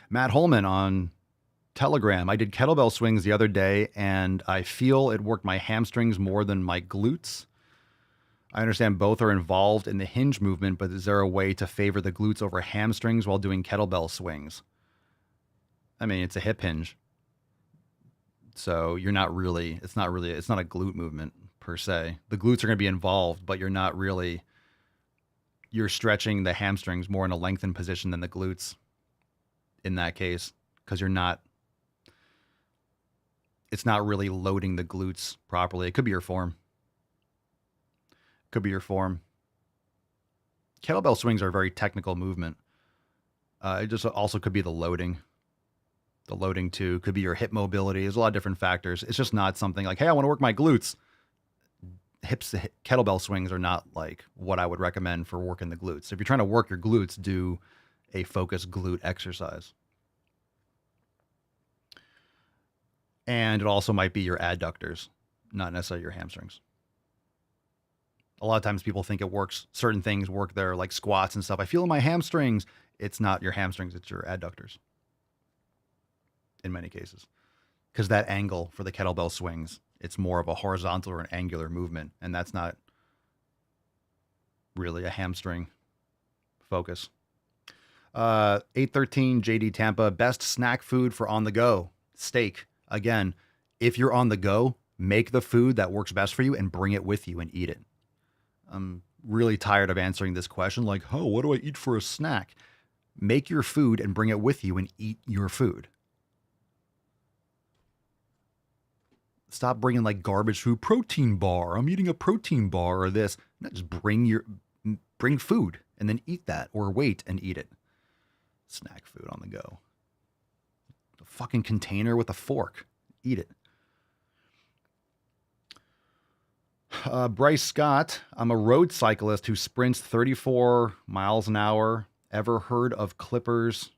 Matt Holman on Telegram. I did kettlebell swings the other day, and I feel it worked my hamstrings more than my glutes. I understand both are involved in the hinge movement, but is there a way to favor the glutes over hamstrings while doing kettlebell swings? I mean, it's a hip hinge. So it's not a glute movement per se. The glutes are going to be involved, but you're stretching the hamstrings more in a lengthened position than the glutes in that case, because it's not really loading the glutes properly. It could be your form. Kettlebell swings are a very technical movement. It just also could be the loading. The loading too could be your hip mobility. There's a lot of different factors. It's just not something like, hey, I want to work my glutes. Kettlebell swings are not like what I would recommend for working the glutes. If you're trying to work your glutes, do a focused glute exercise. And it also might be your adductors, not necessarily your hamstrings. A lot of times people think certain things work there, like squats and stuff. I feel in my hamstrings. It's not your hamstrings, it's your adductors. In many cases. Because that angle for the kettlebell swings, it's more of a horizontal or an angular movement. And that's not really a hamstring focus. 813 JD Tampa, best snack food for on the go. Steak. Again, if you're on the go, make the food that works best for you and bring it with you and eat it. I'm really tired of answering this question like, oh, what do I eat for a snack? Make your food and bring it with you and eat your food. Stop bringing like garbage food, protein bar. I'm eating a protein bar or this. No, just bring food and then eat that, or wait and eat it. Snack food on the go. A fucking container with a fork. Eat it. Bryce Scott, I'm a road cyclist who sprints 34 miles an hour. Ever heard of clippers,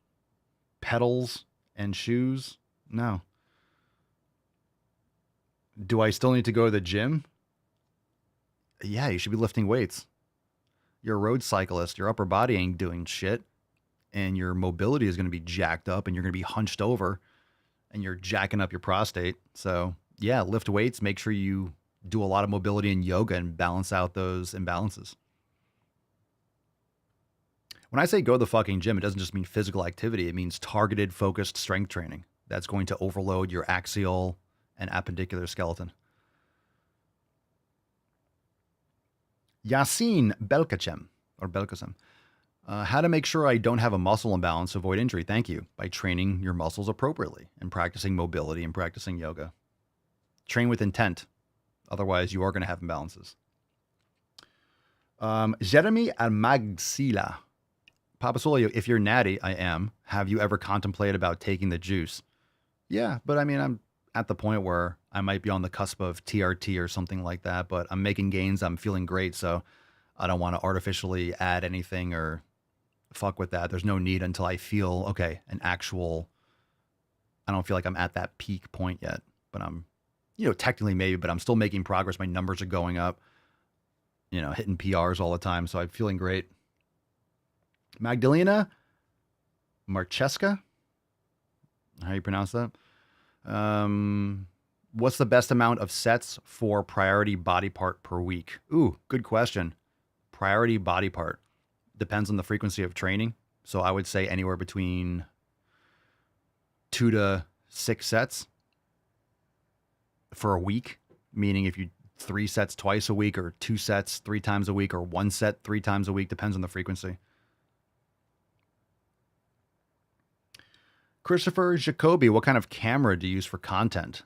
pedals, and shoes? No. Do I still need to go to the gym? Yeah, you should be lifting weights. You're a road cyclist. Your upper body ain't doing shit. And your mobility is going to be jacked up and you're going to be hunched over and you're jacking up your prostate. So yeah, lift weights. Make sure you do a lot of mobility and yoga and balance out those imbalances. When I say go to the fucking gym, it doesn't just mean physical activity. It means targeted, focused strength training. That's going to overload your axial and appendicular skeleton. Yasin Belkacem. or Belkacem. How to make sure I don't have a muscle imbalance to avoid injury? Thank you. By training your muscles appropriately and practicing mobility and practicing yoga. Train with intent. Otherwise, you are going to have imbalances. Jeremy Almagsila. Papa Solio, if you're natty, I am. Have you ever contemplated about taking the juice? Yeah, but I mean, I'm at the point where I might be on the cusp of TRT or something like that, but I'm making gains. I'm feeling great, so I don't want to artificially add anything or fuck with that. There's no need until I feel, okay, I don't feel like I'm at that peak point yet, but I'm, technically maybe, but I'm still making progress. My numbers are going up, hitting PRs all the time, so I'm feeling great. Magdalena Marcheska, how you pronounce that? What's the best amount of sets for priority body part per week? Ooh, good question. Priority body part depends on the frequency of training. So I would say anywhere between 2 to 6 sets for a week, meaning if you 3 sets twice a week or 2 sets 3 times a week or 1 set 3 times a week, depends on the frequency. Christopher Jacoby, what kind of camera do you use for content?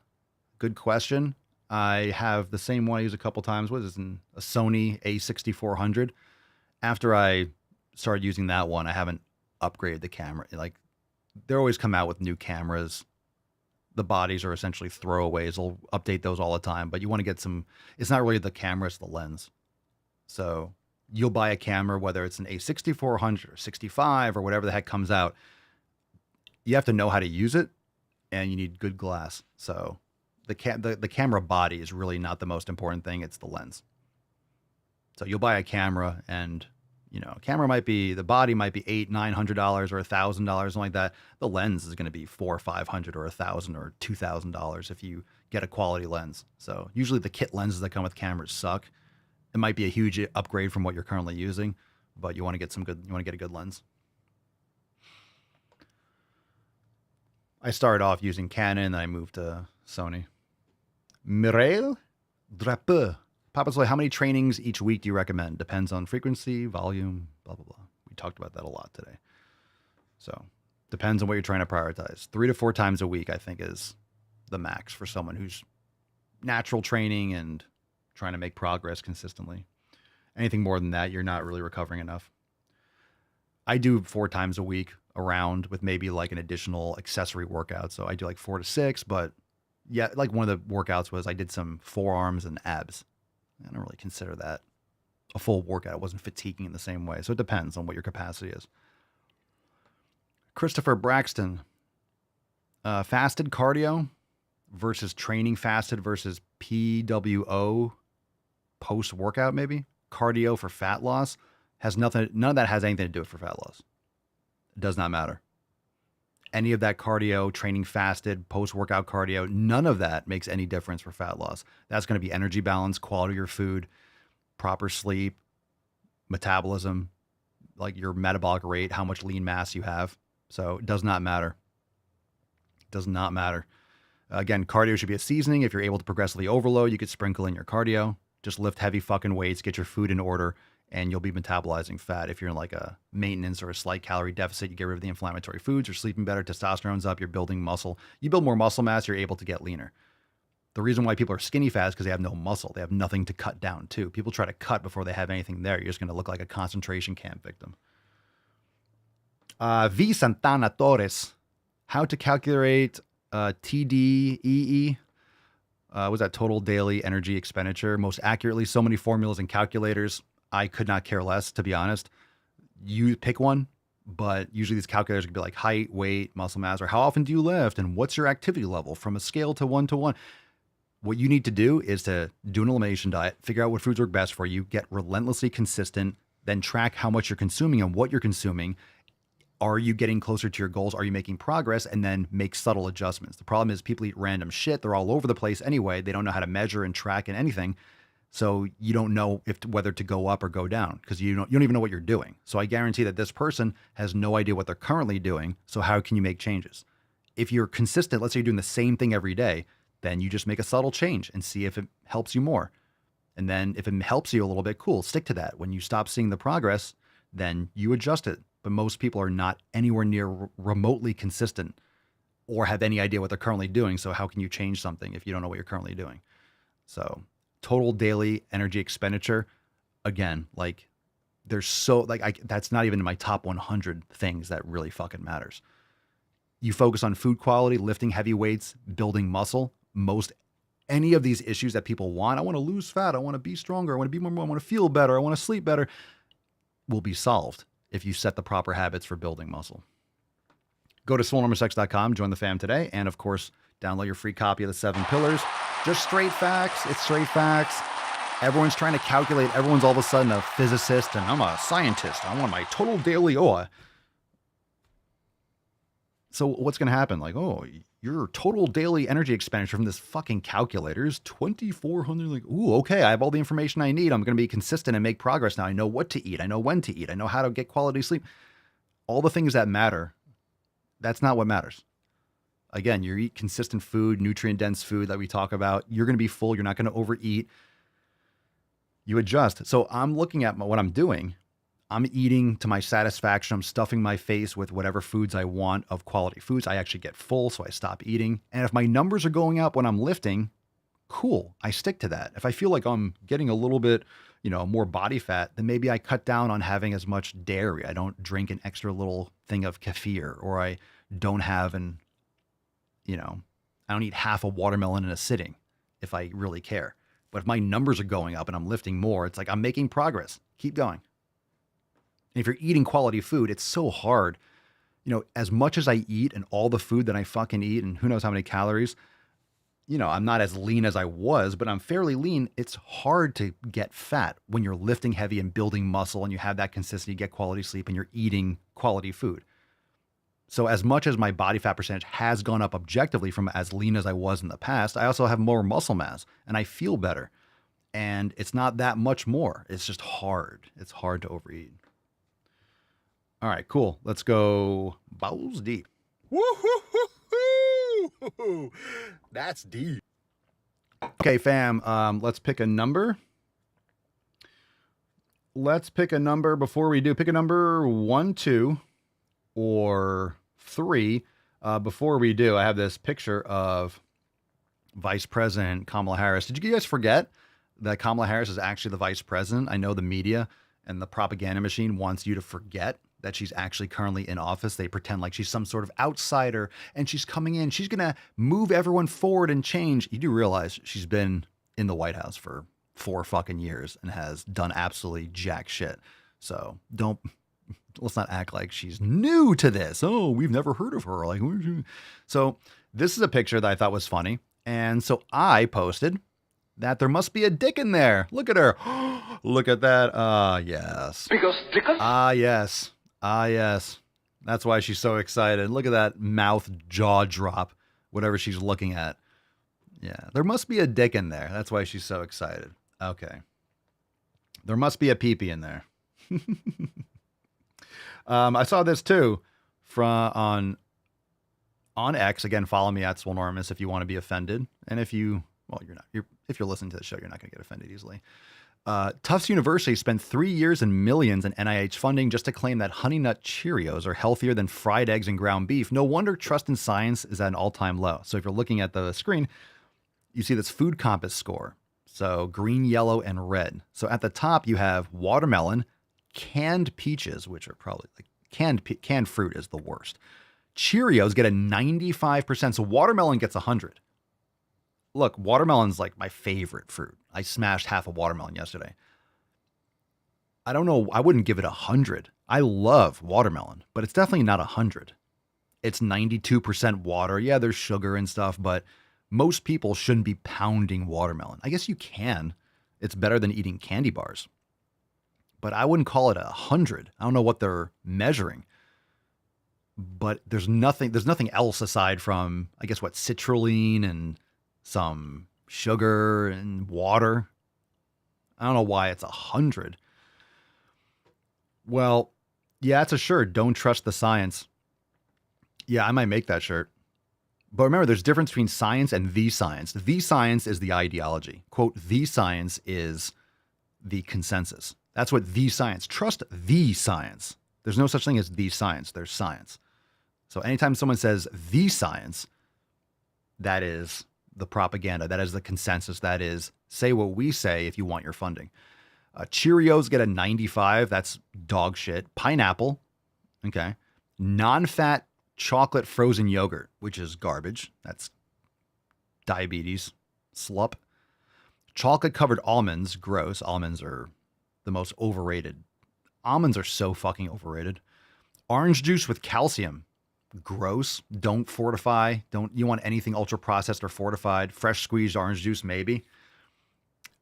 Good question. I have the same one I use a couple times. What is this? A Sony A6400. After I started using that one, I haven't upgraded the camera. Like, they always come out with new cameras. The bodies are essentially throwaways. They'll update those all the time, but you want to get some, it's not really the camera, it's the lens. So you'll buy a camera, whether it's an A6400 or 65 or whatever the heck comes out. You have to know how to use it, and you need good glass. So the camera body is really not the most important thing. It's the lens. So you'll buy a camera, and the body might be $800-$900 or $1,000, something like that. The lens is going to be $400 or $500 or $1,000 or $2,000 if you get a quality lens. So usually the kit lenses that come with cameras suck. It might be a huge upgrade from what you're currently using, but you want to get a good lens. I started off using Canon, and then I moved to Sony. Mireille Drapeux. Papa Soy, how many trainings each week do you recommend? Depends on frequency, volume, blah, blah, blah. We talked about that a lot today. So, depends on what you're trying to prioritize. 3 to 4 times a week, I think, is the max for someone who's natural training and trying to make progress consistently. Anything more than that, you're not really recovering enough. I do 4 times a week around with maybe like an additional accessory workout. So I do like 4 to 6, but yeah, like one of the workouts was I did some forearms and abs. I don't really consider that a full workout. It wasn't fatiguing in the same way. So it depends on what your capacity is. Christopher Braxton, fasted cardio versus training fasted versus PWO post-workout maybe. Cardio for fat loss has nothing, none of that has anything to do with for fat loss. It does not matter. Any of that cardio, training fasted, post-workout cardio, none of that makes any difference for fat loss. That's going to be energy balance, quality of your food, proper sleep, metabolism, like your metabolic rate, how much lean mass you have. So it does not matter. It does not matter. Again, cardio should be a seasoning. If you're able to progressively overload, you could sprinkle in your cardio. Just lift heavy fucking weights, get your food in order, and you'll be metabolizing fat. If you're in like a maintenance or a slight calorie deficit, you get rid of the inflammatory foods, you're sleeping better, testosterone's up, you're building muscle. You build more muscle mass, you're able to get leaner. The reason why people are skinny fat is because they have no muscle. They have nothing to cut down to. People try to cut before they have anything there. You're just going to look like a concentration camp victim. V. Santana Torres. How to calculate TDEE? Was that total daily energy expenditure? Most accurately, so many formulas and calculators. I could not care less, to be honest. You pick one, but usually these calculators could be like height, weight, muscle mass, or how often do you lift, and what's your activity level from a scale to 1 to 1. What you need to do is to do an elimination diet, figure out what foods work best for you, get relentlessly consistent, then track how much you're consuming and what you're consuming. Are you getting closer to your goals? Are you making progress? And then make subtle adjustments. The problem is people eat random shit. They're all over the place anyway. They don't know how to measure and track and anything. So you don't know whether to go up or go down because you don't even know what you're doing. So I guarantee that this person has no idea what they're currently doing. So how can you make changes? If you're consistent, let's say you're doing the same thing every day, then you just make a subtle change and see if it helps you more. And then if it helps you a little bit, cool, stick to that. When you stop seeing the progress, then you adjust it. But most people are not anywhere near remotely consistent or have any idea what they're currently doing. So how can you change something if you don't know what you're currently doing? So total daily energy expenditure, again, like there's so that's not even in my top 100 things that really fucking matters. You focus on food quality, lifting heavy weights, building muscle. Any of these issues that people want, I want to lose fat, I want to be stronger, I want to be more, I want to feel better, I want to sleep better, will be solved if you set the proper habits for building muscle. Go to swolenormousx.com, join the fam today, and of course, download your free copy of the 7 Pillars. Just straight facts. It's straight facts. Everyone's trying to calculate. Everyone's all of a sudden a physicist, and I'm a scientist. I want my total daily OA. So what's going to happen? Like, oh, your total daily energy expenditure from this fucking calculator is 2,400. Like, ooh, okay, I have all the information I need. I'm going to be consistent and make progress now. I know what to eat. I know when to eat. I know how to get quality sleep. All the things that matter, that's not what matters. Again, you eat consistent food, nutrient-dense food that we talk about. You're going to be full. You're not going to overeat. You adjust. So I'm looking at what I'm doing. I'm eating to my satisfaction. I'm stuffing my face with whatever foods I want of quality foods. I actually get full, so I stop eating. And if my numbers are going up when I'm lifting, cool. I stick to that. If I feel like I'm getting a little bit, more body fat, then maybe I cut down on having as much dairy. I don't drink an extra little thing of kefir, or I don't have I don't eat half a watermelon in a sitting if I really care. But if my numbers are going up and I'm lifting more, it's like I'm making progress. Keep going. And if you're eating quality food, it's so hard. As much as I eat and all the food that I fucking eat and who knows how many calories, I'm not as lean as I was, but I'm fairly lean. It's hard to get fat when you're lifting heavy and building muscle and you have that consistency, you get quality sleep, and you're eating quality food. So as much as my body fat percentage has gone up objectively from as lean as I was in the past, I also have more muscle mass and I feel better. And it's not that much more. It's just hard. It's hard to overeat. All right, cool. Let's go balls deep. Woo-hoo-hoo-hoo! That's deep. Okay, fam. Let's pick a number. Let's pick a number before we do. Pick a number 1, 2, or 3. Before we do, I have this picture of Vice President Kamala Harris. Did you guys forget that Kamala Harris is actually the vice president? I know the media and the propaganda machine wants you to forget that she's actually currently in office. They pretend like she's some sort of outsider and she's coming in. She's going to move everyone forward and change. You do realize she's been in the White House for 4 fucking years and has done absolutely jack shit. So let's not act like she's new to this. Oh, we've never heard of her. Like, so this is a picture that I thought was funny. And so I posted that there must be a dick in there. Look at her. Look at that. Yes. Yes. Yes. That's why she's so excited. Look at that mouth jaw drop, whatever she's looking at. Yeah. There must be a dick in there. That's why she's so excited. Okay. There must be a pee-pee in there. I saw this too on X. Again, follow me at Swolenormous if you want to be offended. And if you're not. If you're listening to the show, you're not going to get offended easily. Tufts University spent 3 years and millions in NIH funding just to claim that Honey Nut Cheerios are healthier than fried eggs and ground beef. No wonder trust in science is at an all-time low. So if you're looking at the screen, you see this food compass score. So green, yellow, and red. So at the top, you have watermelon, canned peaches, which are probably like canned fruit is the worst. Cheerios get a 95%. So watermelon gets 100. Look, watermelon's like my favorite fruit. I smashed half a watermelon yesterday. I don't know. I wouldn't give it 100. I love watermelon, but it's definitely not 100. It's 92% water. Yeah, there's sugar and stuff, but most people shouldn't be pounding watermelon. I guess you can. It's better than eating candy bars. But I wouldn't call it 100. I don't know what they're measuring. But there's nothing else aside from, I guess, citrulline and some sugar and water. I don't know why it's 100. Well, yeah, it's a shirt. Don't trust the science. Yeah, I might make that shirt. But remember, there's a difference between science and the science. The science is the ideology. Quote, the science is the consensus. That's what the science. Trust the science. There's no such thing as the science. There's science. So anytime someone says the science, that is the propaganda. That is the consensus. That is say what we say if you want your funding. Cheerios get a 95. That's dog shit. Pineapple. Okay. Non-fat chocolate frozen yogurt, which is garbage. That's diabetes. Slup. Chocolate covered almonds. Gross. Almonds are the most overrated. Almonds are so fucking overrated. Orange juice with calcium. Gross. Don't fortify. You want anything ultra processed or fortified. Fresh squeezed orange juice, maybe.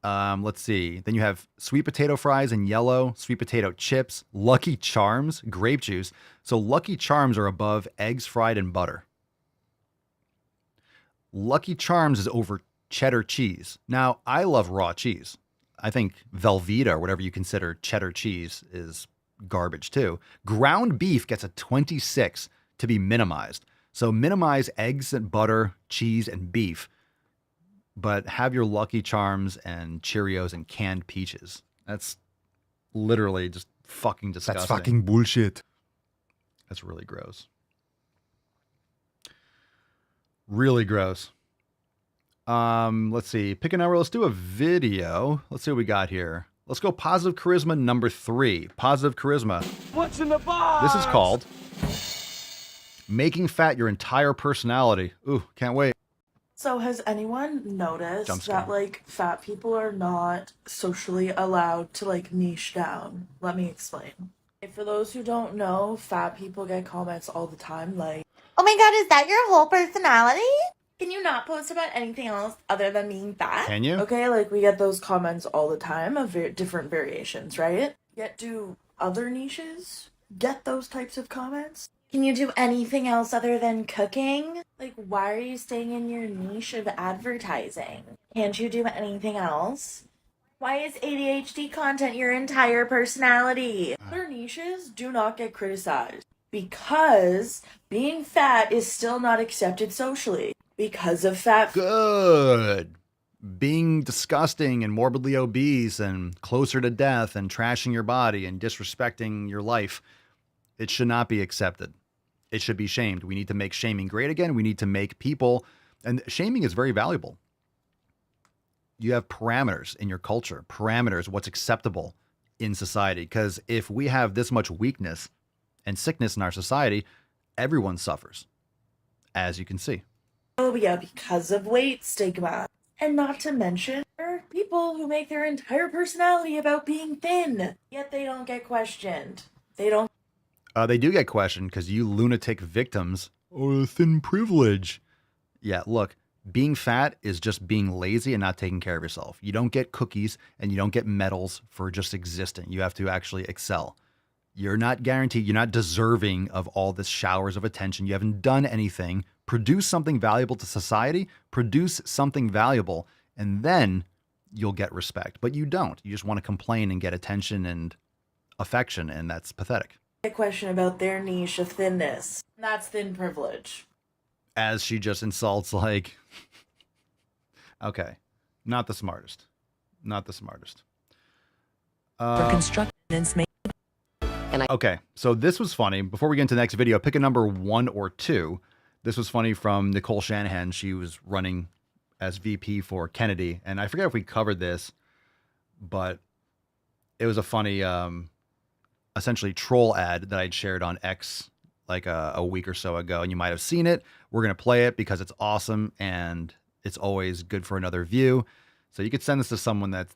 Let's see. Then you have sweet potato fries in yellow, sweet potato chips, Lucky Charms, grape juice. So Lucky Charms are above eggs fried in butter. Lucky Charms is over cheddar cheese. Now, I love raw cheese. I think Velveeta, or whatever you consider cheddar cheese, is garbage too. Ground beef gets a 26 to be minimized. So minimize eggs and butter, cheese, and beef, but have your Lucky Charms and Cheerios and canned peaches. That's literally just fucking disgusting. That's fucking bullshit. That's really gross. Really gross. Let's see. Pick a number. Let's do a video. Let's see what we got here. Let's go positive charisma number 3. Positive charisma. What's in the box? This is called Making Fat Your Entire Personality. Ooh, can't wait. So has anyone noticed that, like, fat people are not socially allowed to, like, niche down? Let me explain. For those who don't know, fat people get comments all the time like, "Oh my god, is that your whole personality? Can you not post about anything else other than being fat?" Can you? Okay, like, we get those comments all the time of different variations, right? Yet do other niches get those types of comments? Can you do anything else other than cooking? Like, why are you staying in your niche of advertising? Can't you do anything else? Why is ADHD content your entire personality? Other niches do not get criticized because being fat is still not accepted socially because of fat. Good. Being disgusting and morbidly obese and closer to death and trashing your body and disrespecting your life, it should not be accepted. It should be shamed. We need to make shaming great again. We need to make people, and shaming is very valuable. You have parameters in your culture, parameters, what's acceptable in society. Because if we have this much weakness and sickness in our society, everyone suffers, as you can see. Phobia because of weight stigma. And not to mention, there are people who make their entire personality about being thin, yet they don't get questioned. They do get questioned because you lunatic victims, thin privilege. Yeah, look, being fat is just being lazy and not taking care of yourself. You don't get cookies and you don't get medals for just existing. You have to actually excel. You're not guaranteed, you're not deserving of all this showers of attention. You haven't done anything. Produce something valuable to society, produce something valuable, and then you'll get respect. But you don't. You just want to complain and get attention and affection, and that's pathetic. A question about their niche of thinness. That's thin privilege. As she just insults, like, okay, not the smartest. Not the smartest. Okay, so this was funny. Before we get into the next video, pick a number 1 or 2. This was funny from Nicole Shanahan. She was running as VP for Kennedy. And I forget if we covered this, but it was a funny, essentially troll ad that I'd shared on X like a week or so ago. And you might have seen it. We're going to play it because it's awesome and it's always good for another view. So you could send this to someone that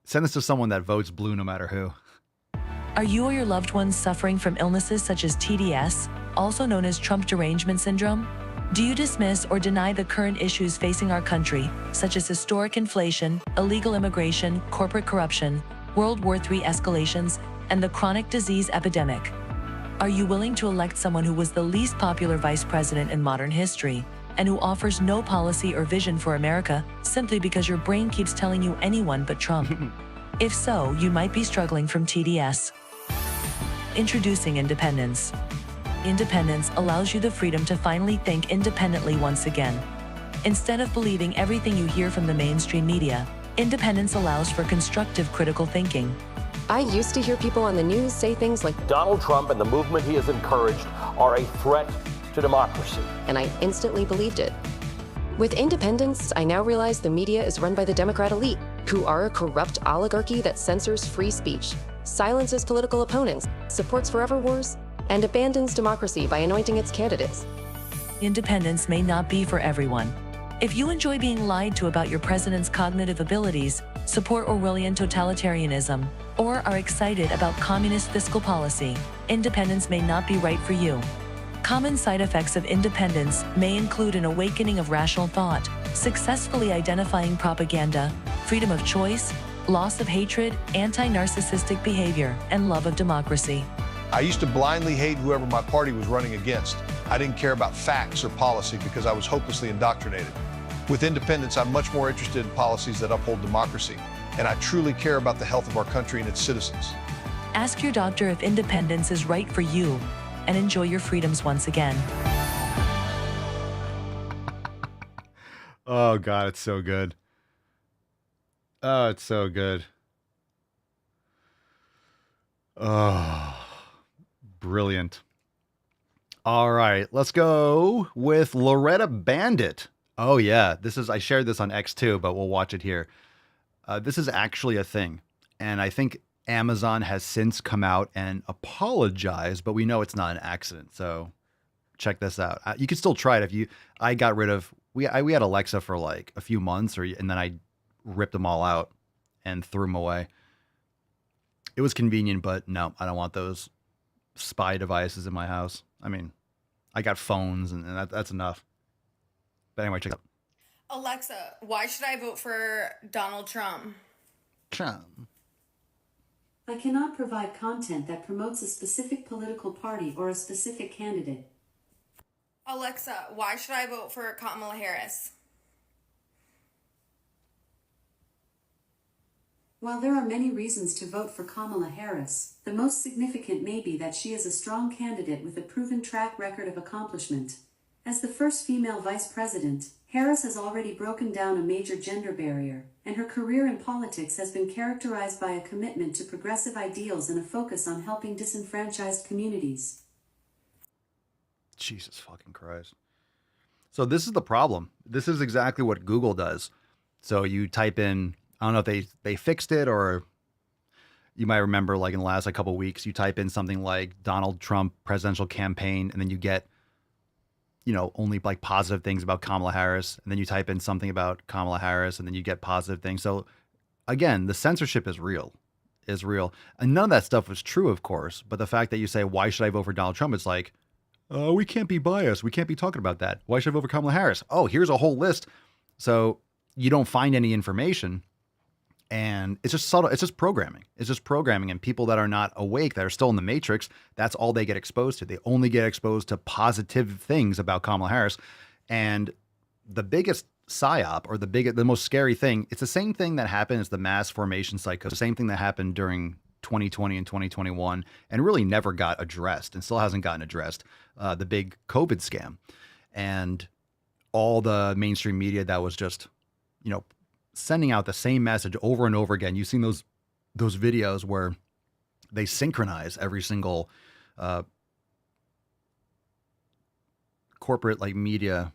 send this to someone that votes blue no matter who. Are you or your loved ones suffering from illnesses such as TDS, also known as Trump derangement syndrome? Do you dismiss or deny the current issues facing our country, such as historic inflation, illegal immigration, corporate corruption, World War III escalations, and the chronic disease epidemic? Are you willing to elect someone who was the least popular vice president in modern history, and who offers no policy or vision for America simply because your brain keeps telling you anyone but Trump? If so, you might be struggling from TDS. Introducing Independence. Independence allows you the freedom to finally think independently once again. Instead of believing everything you hear from the mainstream media, Independence allows for constructive critical thinking. I used to hear people on the news say things like, Donald Trump and the movement he has encouraged are a threat to democracy. And I instantly believed it. With Independence, I now realize the media is run by the Democrat elite, who are a corrupt oligarchy that censors free speech, silences political opponents, supports forever wars, and abandons democracy by anointing its candidates. Independence may not be for everyone. If you enjoy being lied to about your president's cognitive abilities, support Orwellian totalitarianism, or are excited about communist fiscal policy, Independence may not be right for you. Common side effects of Independence may include an awakening of rational thought, successfully identifying propaganda, freedom of choice, loss of hatred, anti-narcissistic behavior, and love of democracy. I used to blindly hate whoever my party was running against. I didn't care about facts or policy because I was hopelessly indoctrinated. With Independence, I'm much more interested in policies that uphold democracy, and I truly care about the health of our country and its citizens. Ask your doctor if Independence is right for you, and enjoy your freedoms once again. Oh, God, it's so good. Oh, it's so good. Oh, brilliant. All right, let's go with Loretta Bandit. Oh, yeah, I shared this on X too, but we'll watch it here. This is actually a thing, and I think Amazon has since come out and apologized, but we know it's not an accident. So check this out. You can still try it I got rid of, we had Alexa for like a few months and then I ripped them all out and threw them away. It was convenient, but no, I don't want those spy devices in my house. I mean, I got phones and that's enough. But anyway, check it out. Alexa, why should I vote for Donald Trump? Trump. I cannot provide content that promotes a specific political party or a specific candidate. Alexa, why should I vote for Kamala Harris? While there are many reasons to vote for Kamala Harris, the most significant may be that she is a strong candidate with a proven track record of accomplishment. As the first female vice president, Harris has already broken down a major gender barrier, and her career in politics has been characterized by a commitment to progressive ideals and a focus on helping disenfranchised communities. Jesus fucking Christ. So this is the problem. This is exactly what Google does. So you type in, I don't know if they fixed it, or you might remember like in the last couple of weeks, you type in something like Donald Trump presidential campaign, and then you get, only like positive things about Kamala Harris. And then you type in something about Kamala Harris, and then you get positive things. So again, the censorship is real. And none of that stuff was true, of course. But the fact that you say, why should I vote for Donald Trump? It's like, we can't be biased. We can't be talking about that. Why should I vote for Kamala Harris? Oh, here's a whole list. So you don't find any information. And it's just subtle. It's just programming. And people that are not awake, that are still in the matrix, that's all they get exposed to. They only get exposed to positive things about Kamala Harris. And the biggest psyop, or the most scary thing, it's the same thing that happened as the mass formation psychosis, the same thing that happened during 2020 and 2021 and really never got addressed and still hasn't gotten addressed. The big COVID scam and all the mainstream media that was just, sending out the same message over and over again. You've seen those videos where they synchronize every single corporate like media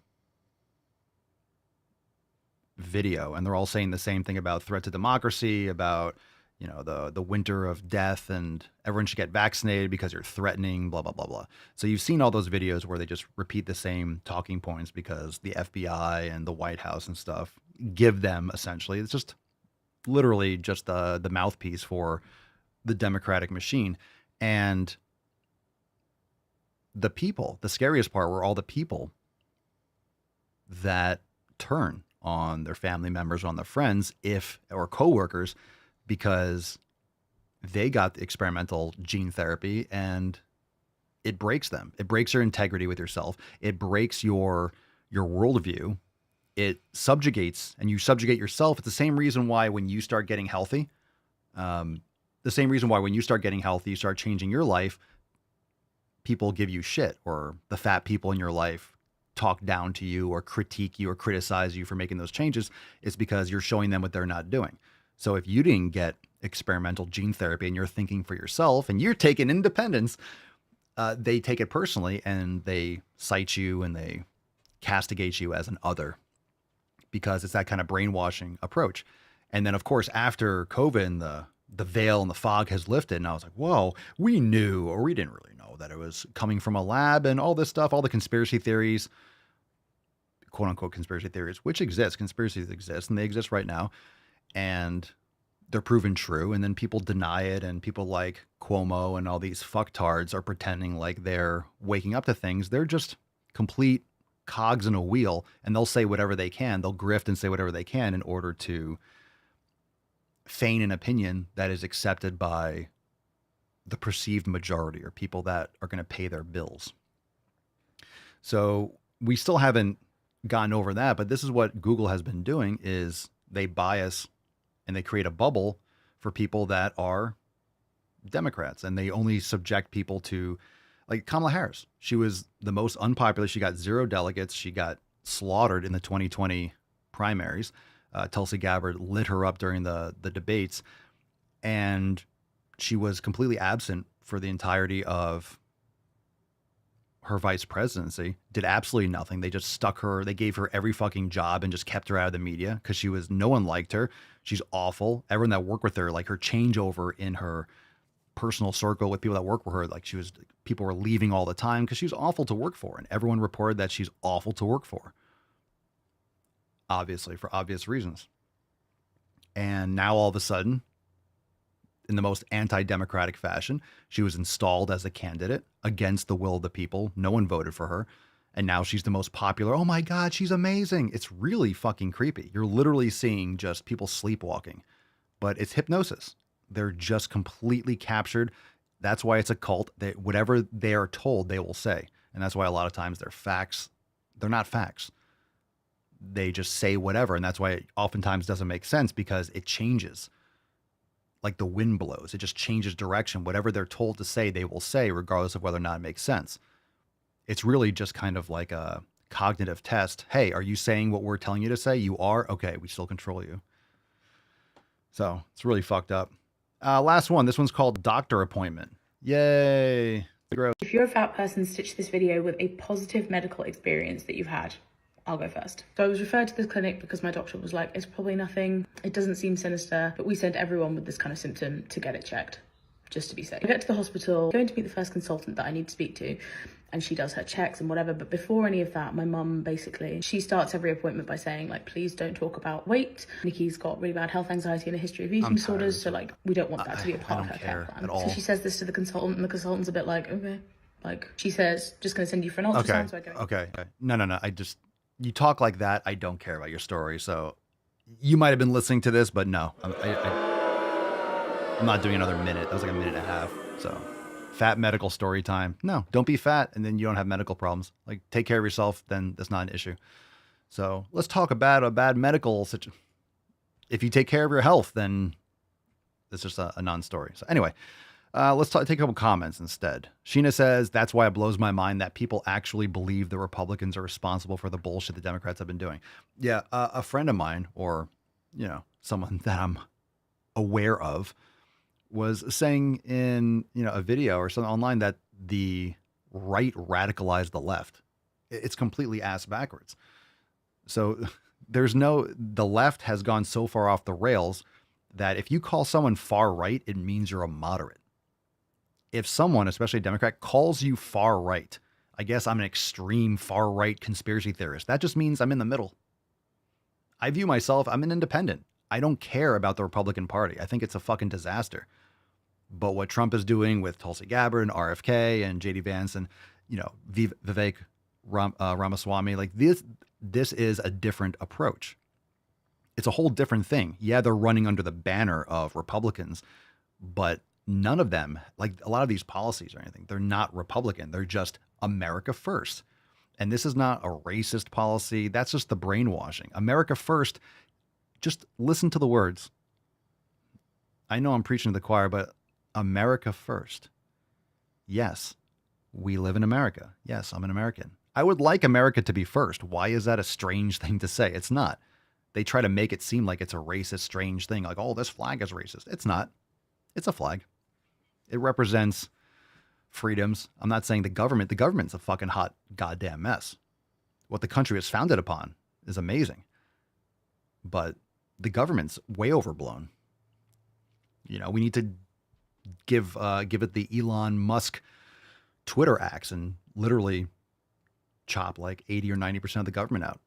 video, and they're all saying the same thing about threat to democracy, about the winter of death, and everyone should get vaccinated because you're threatening, blah, blah, blah, blah. So you've seen all those videos where they just repeat the same talking points because the FBI and the White House and stuff give them, essentially, it's just literally just the mouthpiece for the Democratic machine. And the people, the scariest part were all the people that turn on their family members, on their friends, or coworkers, because they got the experimental gene therapy and it breaks them. It breaks your integrity with yourself. It breaks your worldview. It subjugates, and you subjugate yourself. It's the same reason why when you start getting healthy, you start changing your life, people give you shit, or the fat people in your life talk down to you or critique you or criticize you for making those changes. It's because you're showing them what they're not doing. So if you didn't get experimental gene therapy and you're thinking for yourself and you're taking independence, they take it personally and they cite you and they castigate you as an other, because it's that kind of brainwashing approach. And then, of course, after COVID and the veil and the fog has lifted, and I was like, whoa, we knew, or we didn't really know that it was coming from a lab and all this stuff, all the conspiracy theories, quote unquote conspiracy theories, which exist. Conspiracies exist, and they exist right now. And they're proven true. And then people deny it. And people like Cuomo and all these fucktards are pretending like they're waking up to things. They're just complete cogs in a wheel, and they'll say whatever they can. They'll grift and say whatever they can in order to feign an opinion that is accepted by the perceived majority or people that are going to pay their bills. So we still haven't gotten over that, but this is what Google has been doing, is they bias and they create a bubble for people that are Democrats, and they only subject people to, like Kamala Harris. She was the most unpopular. She got 0 delegates. She got slaughtered in the 2020 primaries. Tulsi Gabbard lit her up during the debates, and she was completely absent for the entirety of her vice presidency, did absolutely nothing. They just stuck her. They gave her every fucking job and just kept her out of the media because no one liked her. She's awful. Everyone that worked with her, like her changeover in her personal circle with people that work with her, like people were leaving all the time because she was awful to work for. And everyone reported that she's awful to work for. Obviously, for obvious reasons. And now all of a sudden, in the most anti-democratic fashion, she was installed as a candidate against the will of the people. No one voted for her. And now she's the most popular. Oh my God, she's amazing. It's really fucking creepy. You're literally seeing just people sleepwalking, but it's hypnosis. They're just completely captured. That's why it's a cult. Whatever they are told, they will say. And that's why a lot of times they're facts. They're not facts. They just say whatever. And that's why it oftentimes doesn't make sense, because it changes. Like the wind blows. It just changes direction. Whatever they're told to say, they will say, regardless of whether or not it makes sense. It's really just kind of like a cognitive test. Hey, are you saying what we're telling you to say? You are? Okay, we still control you. So it's really fucked up. Last one. This one's called Doctor Appointment. Yay. Gross. If you're a fat person, stitch this video with a positive medical experience that you've had. I'll go first. So I was referred to this clinic because my doctor was like, it's probably nothing. It doesn't seem sinister, but we send everyone with this kind of symptom to get it checked, just to be safe. I get to the hospital, going to meet the first consultant that I need to speak to, and she does her checks and whatever. But before any of that, my mum basically, she starts every appointment by saying, like, please don't talk about weight. Nikki's got really bad health anxiety and a history of eating disorders. So like, we don't want that to be a part of her care plan. At all. So she says this to the consultant, and the consultant's a bit like, okay. Like, she says, just going to send you for an ultrasound. Okay. No. You talk like that, I don't care about your story. So you might have been listening to this, but no, I'm not doing another minute. That was like a minute and a half. So fat medical story time. No, don't be fat, and then you don't have medical problems. Like, take care of yourself, then that's not an issue. So let's talk about a bad medical situation. If you take care of your health, then it's just a non-story. So anyway, let's take a couple comments instead. Sheena says, that's why it blows my mind that people actually believe the Republicans are responsible for the bullshit the Democrats have been doing. Yeah, a friend of mine, or, someone that I'm aware of, was saying in, a video or something online that the right radicalized the left. It's completely ass backwards. So the left has gone so far off the rails that if you call someone far right, it means you're a moderate. If someone, especially a Democrat, calls you far right, I guess I'm an extreme far right conspiracy theorist. That just means I'm in the middle. I view myself, I'm an independent. I don't care about the Republican Party. I think it's a fucking disaster. But what Trump is doing with Tulsi Gabbard and RFK and JD Vance and, Vivek Ramaswamy, like this is a different approach. It's a whole different thing. Yeah, they're running under the banner of Republicans, but none of them, like a lot of these policies or anything, they're not Republican. They're just America first. And this is not a racist policy. That's just the brainwashing. America first. Just listen to the words. I know I'm preaching to the choir, but America first. Yes, we live in America. Yes, I'm an American. I would like America to be first. Why is that a strange thing to say? It's not. They try to make it seem like it's a racist, strange thing. Like, oh, this flag is racist. It's not. It's a flag. It represents freedoms. I'm not saying the government's a fucking hot goddamn mess. What the country is founded upon is amazing. But the government's way overblown. You know, we need to give it the Elon Musk Twitter axe and literally chop like 80 or 90% of the government out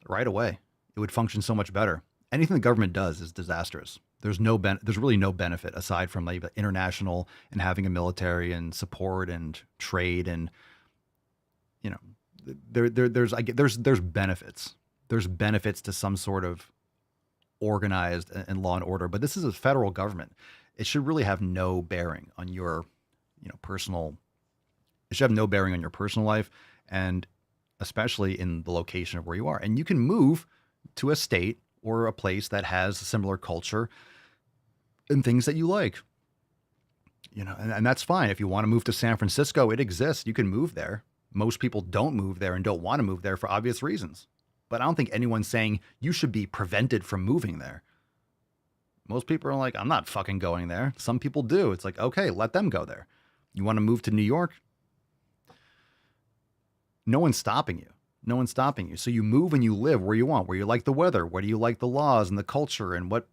right away. It would function so much better. Anything the government does is disastrous. There's really no benefit aside from like international and having a military and support and trade and, you know, there's benefits. There's benefits to some sort of organized and law and order, but this is a federal government. It should really have no bearing on your, you know, personal. It should have no bearing on your personal life, and especially in the location of where you are. And you can move to a state or a place that has a similar culture and things that you like, you know, and that's fine. If you want to move to San Francisco, it exists. You can move there. Most people don't move there and don't want to move there for obvious reasons. But I don't think anyone's saying you should be prevented from moving there. Most people are like, I'm not fucking going there. Some people do. It's like, okay, let them go there. You want to move to New York? No one's stopping you. No one's stopping you. So you move and you live where you want, where you like the weather, where do you like the laws and the culture and what.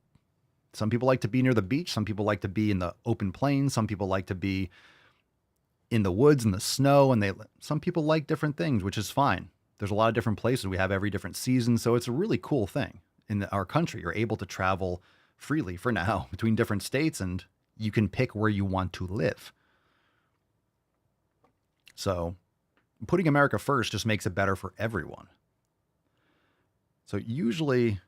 Some people like to be near the beach. Some people like to be in the open plains. Some people like to be in the woods and the snow. And some people like different things, which is fine. There's a lot of different places. We have every different season. So it's a really cool thing in our country. You're able to travel freely for now between different states and you can pick where you want to live. So putting America first just makes it better for everyone. So usually,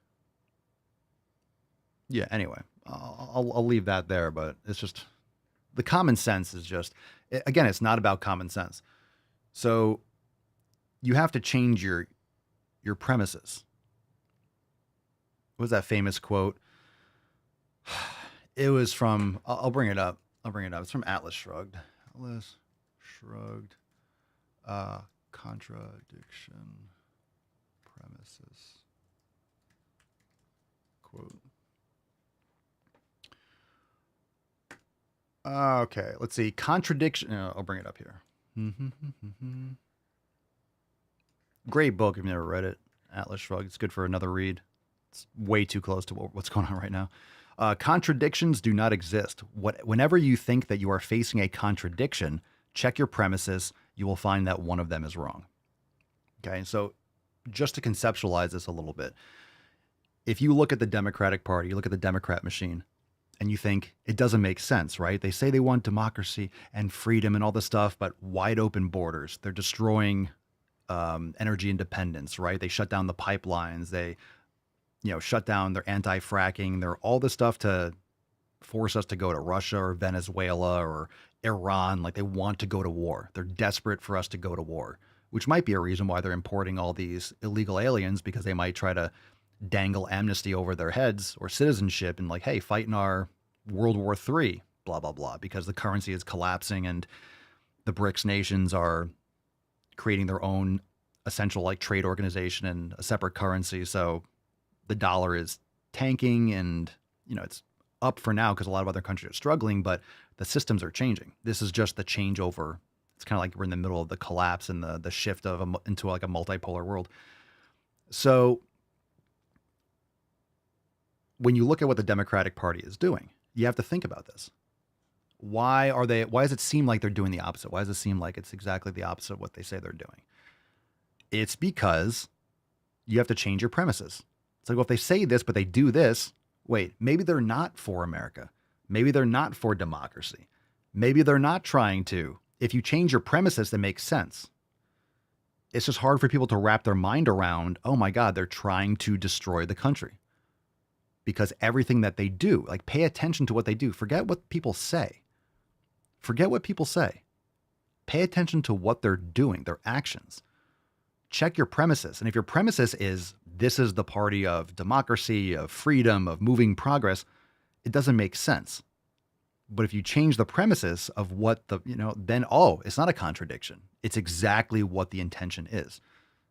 yeah, anyway, I'll leave that there, but it's just the common sense is just, again, it's not about common sense. So you have to change your premises. What was that famous quote? It was from, I'll bring it up. It's from Atlas Shrugged. Atlas Shrugged. Contradiction. Premises. Quote. Okay, let's see. Contradiction. I'll bring it up here. Great book if you've never read it. Atlas Shrugged. It's good for another read. It's way too close to what's going on right now. Contradictions do not exist. Whenever you think that you are facing a contradiction, check your premises. You will find that one of them is wrong. Okay, so just to conceptualize this a little bit, if you look at the Democratic Party, you look at the Democrat machine, and you think it doesn't make sense, right? They say they want democracy and freedom and all this stuff, but wide open borders. They're destroying energy independence, right? They shut down the pipelines. They, shut down their anti-fracking. They're all this stuff to force us to go to Russia or Venezuela or Iran. Like they want to go to war. They're desperate for us to go to war, which might be a reason why they're importing all these illegal aliens, because they might try to dangle amnesty over their heads or citizenship and like, hey, fight in our World War III, blah, blah, blah, because the currency is collapsing and the BRICS nations are creating their own essential like trade organization and a separate currency. So the dollar is tanking and, it's up for now because a lot of other countries are struggling, but the systems are changing. This is just the changeover. It's kind of like we're in the middle of the collapse and the shift into like a multipolar world. So when you look at what the Democratic Party is doing, you have to think about this. Why does it seem like they're doing the opposite? Why does it seem like it's exactly the opposite of what they say they're doing? It's because you have to change your premises. It's like, well, if they say this, but they do this, wait, maybe they're not for America. Maybe they're not for democracy. Maybe they're not trying to. If you change your premises, that makes sense. It's just hard for people to wrap their mind around, oh my God, they're trying to destroy the country. Because everything that they do, like pay attention to what they do. Forget what people say. Forget what people say. Pay attention to what they're doing, their actions. Check your premises. And if your premises is, this is the party of democracy, of freedom, of moving progress, it doesn't make sense. But if you change the premises of what the, then, oh, it's not a contradiction. It's exactly what the intention is.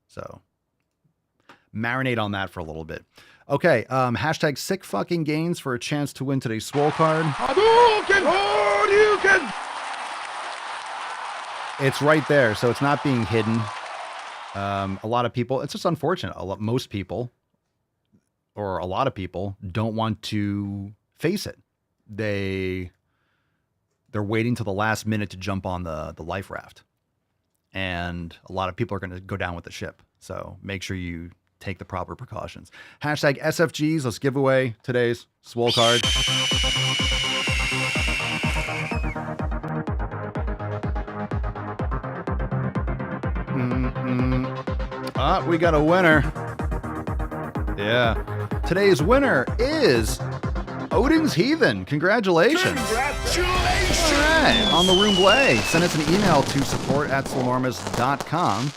So marinate on that for a little bit. Okay. Hashtag sick fucking gains for a chance to win today's Swole card. It's right there. So it's not being hidden. A lot of people, it's just unfortunate. Most people, or a lot of people, don't want to face it. They're waiting till the last minute to jump on the life raft. And a lot of people are going to go down with the ship. So make sure you take the proper precautions. Hashtag SFGs. Let's give away today's Swole card. We got a winner. Yeah. Today's winner is Odin's Heathen. Congratulations. Congratulations. All right. On the room blay. Send us an email to support@swolenormous.com.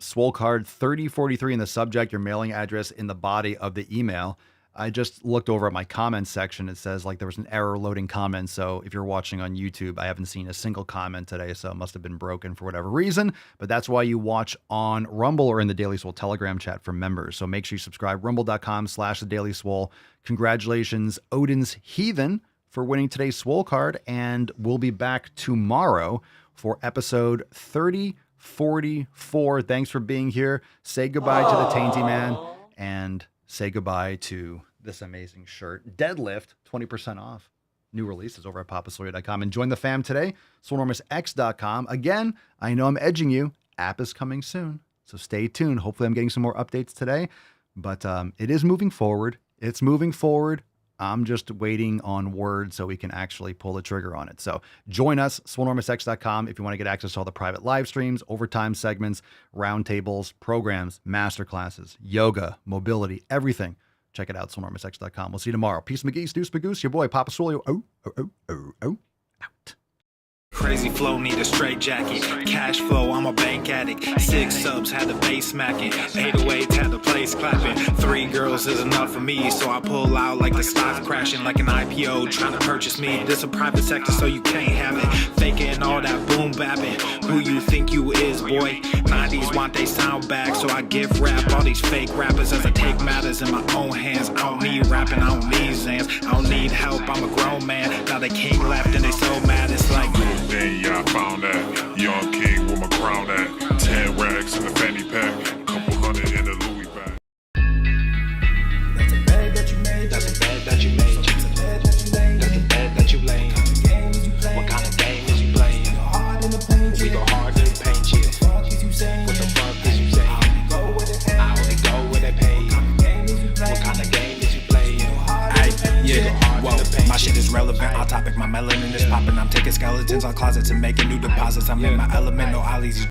Swole card 3043 in the subject, your mailing address in the body of the email. I just looked over at my comments section. It says like there was an error loading comments. So if you're watching on YouTube, I haven't seen a single comment today. So it must have been broken for whatever reason. But that's why you watch on Rumble or in the Daily Swole Telegram chat for members. So make sure you subscribe. Rumble.com/The Daily Swole. Congratulations, Odin's Heathen, for winning today's Swole card. And we'll be back tomorrow for episode 3044. Thanks for being here. Say goodbye to the Tainty Man and say goodbye to this amazing shirt. Deadlift, 20% off. New releases over at papasawyer.com. And join the fam today, swolenormousx.com. Again, I know I'm edging you. App is coming soon. So stay tuned. Hopefully I'm getting some more updates today. But it is moving forward. It's moving forward. I'm just waiting on word so we can actually pull the trigger on it. So join us, swolenormousx.com, if you want to get access to all the private live streams, overtime segments, roundtables, programs, masterclasses, yoga, mobility, everything. Check it out, swolenormousx.com. We'll see you tomorrow. Peace, McGee's, Deuce, Magoose, your boy, Papa Swole. Out. Crazy flow, need a straight jacket. Cash flow, I'm a bank addict. 6 subs, had the bass smacking. 808s, had the place clapping. 3 girls is enough for me, so I pull out like the stock crashing. Like an IPO, trying to purchase me. This a private sector, so you can't have it. Faking all that boom bapping. Who you think you is, boy? 90s want they sound back, so I give rap all these fake rappers as I take matters in my own hands. I don't need rapping, I don't need Zans. I don't need help, I'm a grown man. Now they king left and they so mad, it's like then yeah, I found that young king with my crown at 10 racks in the fanny pack, couple hundred in the Louis bag. That's a bag that you made. That's a bag that you made. That's a bag that you laid. That's a bag that you laid. What kind of game is you playing? We go hard in the paint. We go hard in the paint. Yeah. What the fuck is you saying? I only go where they pay. What kind of game is you playing? Yeah. Whoa, my shit is relevant. On topic, my melanin is popping. I'm taking skeletons on closets and making new deposits. I'm in my element, no ollies.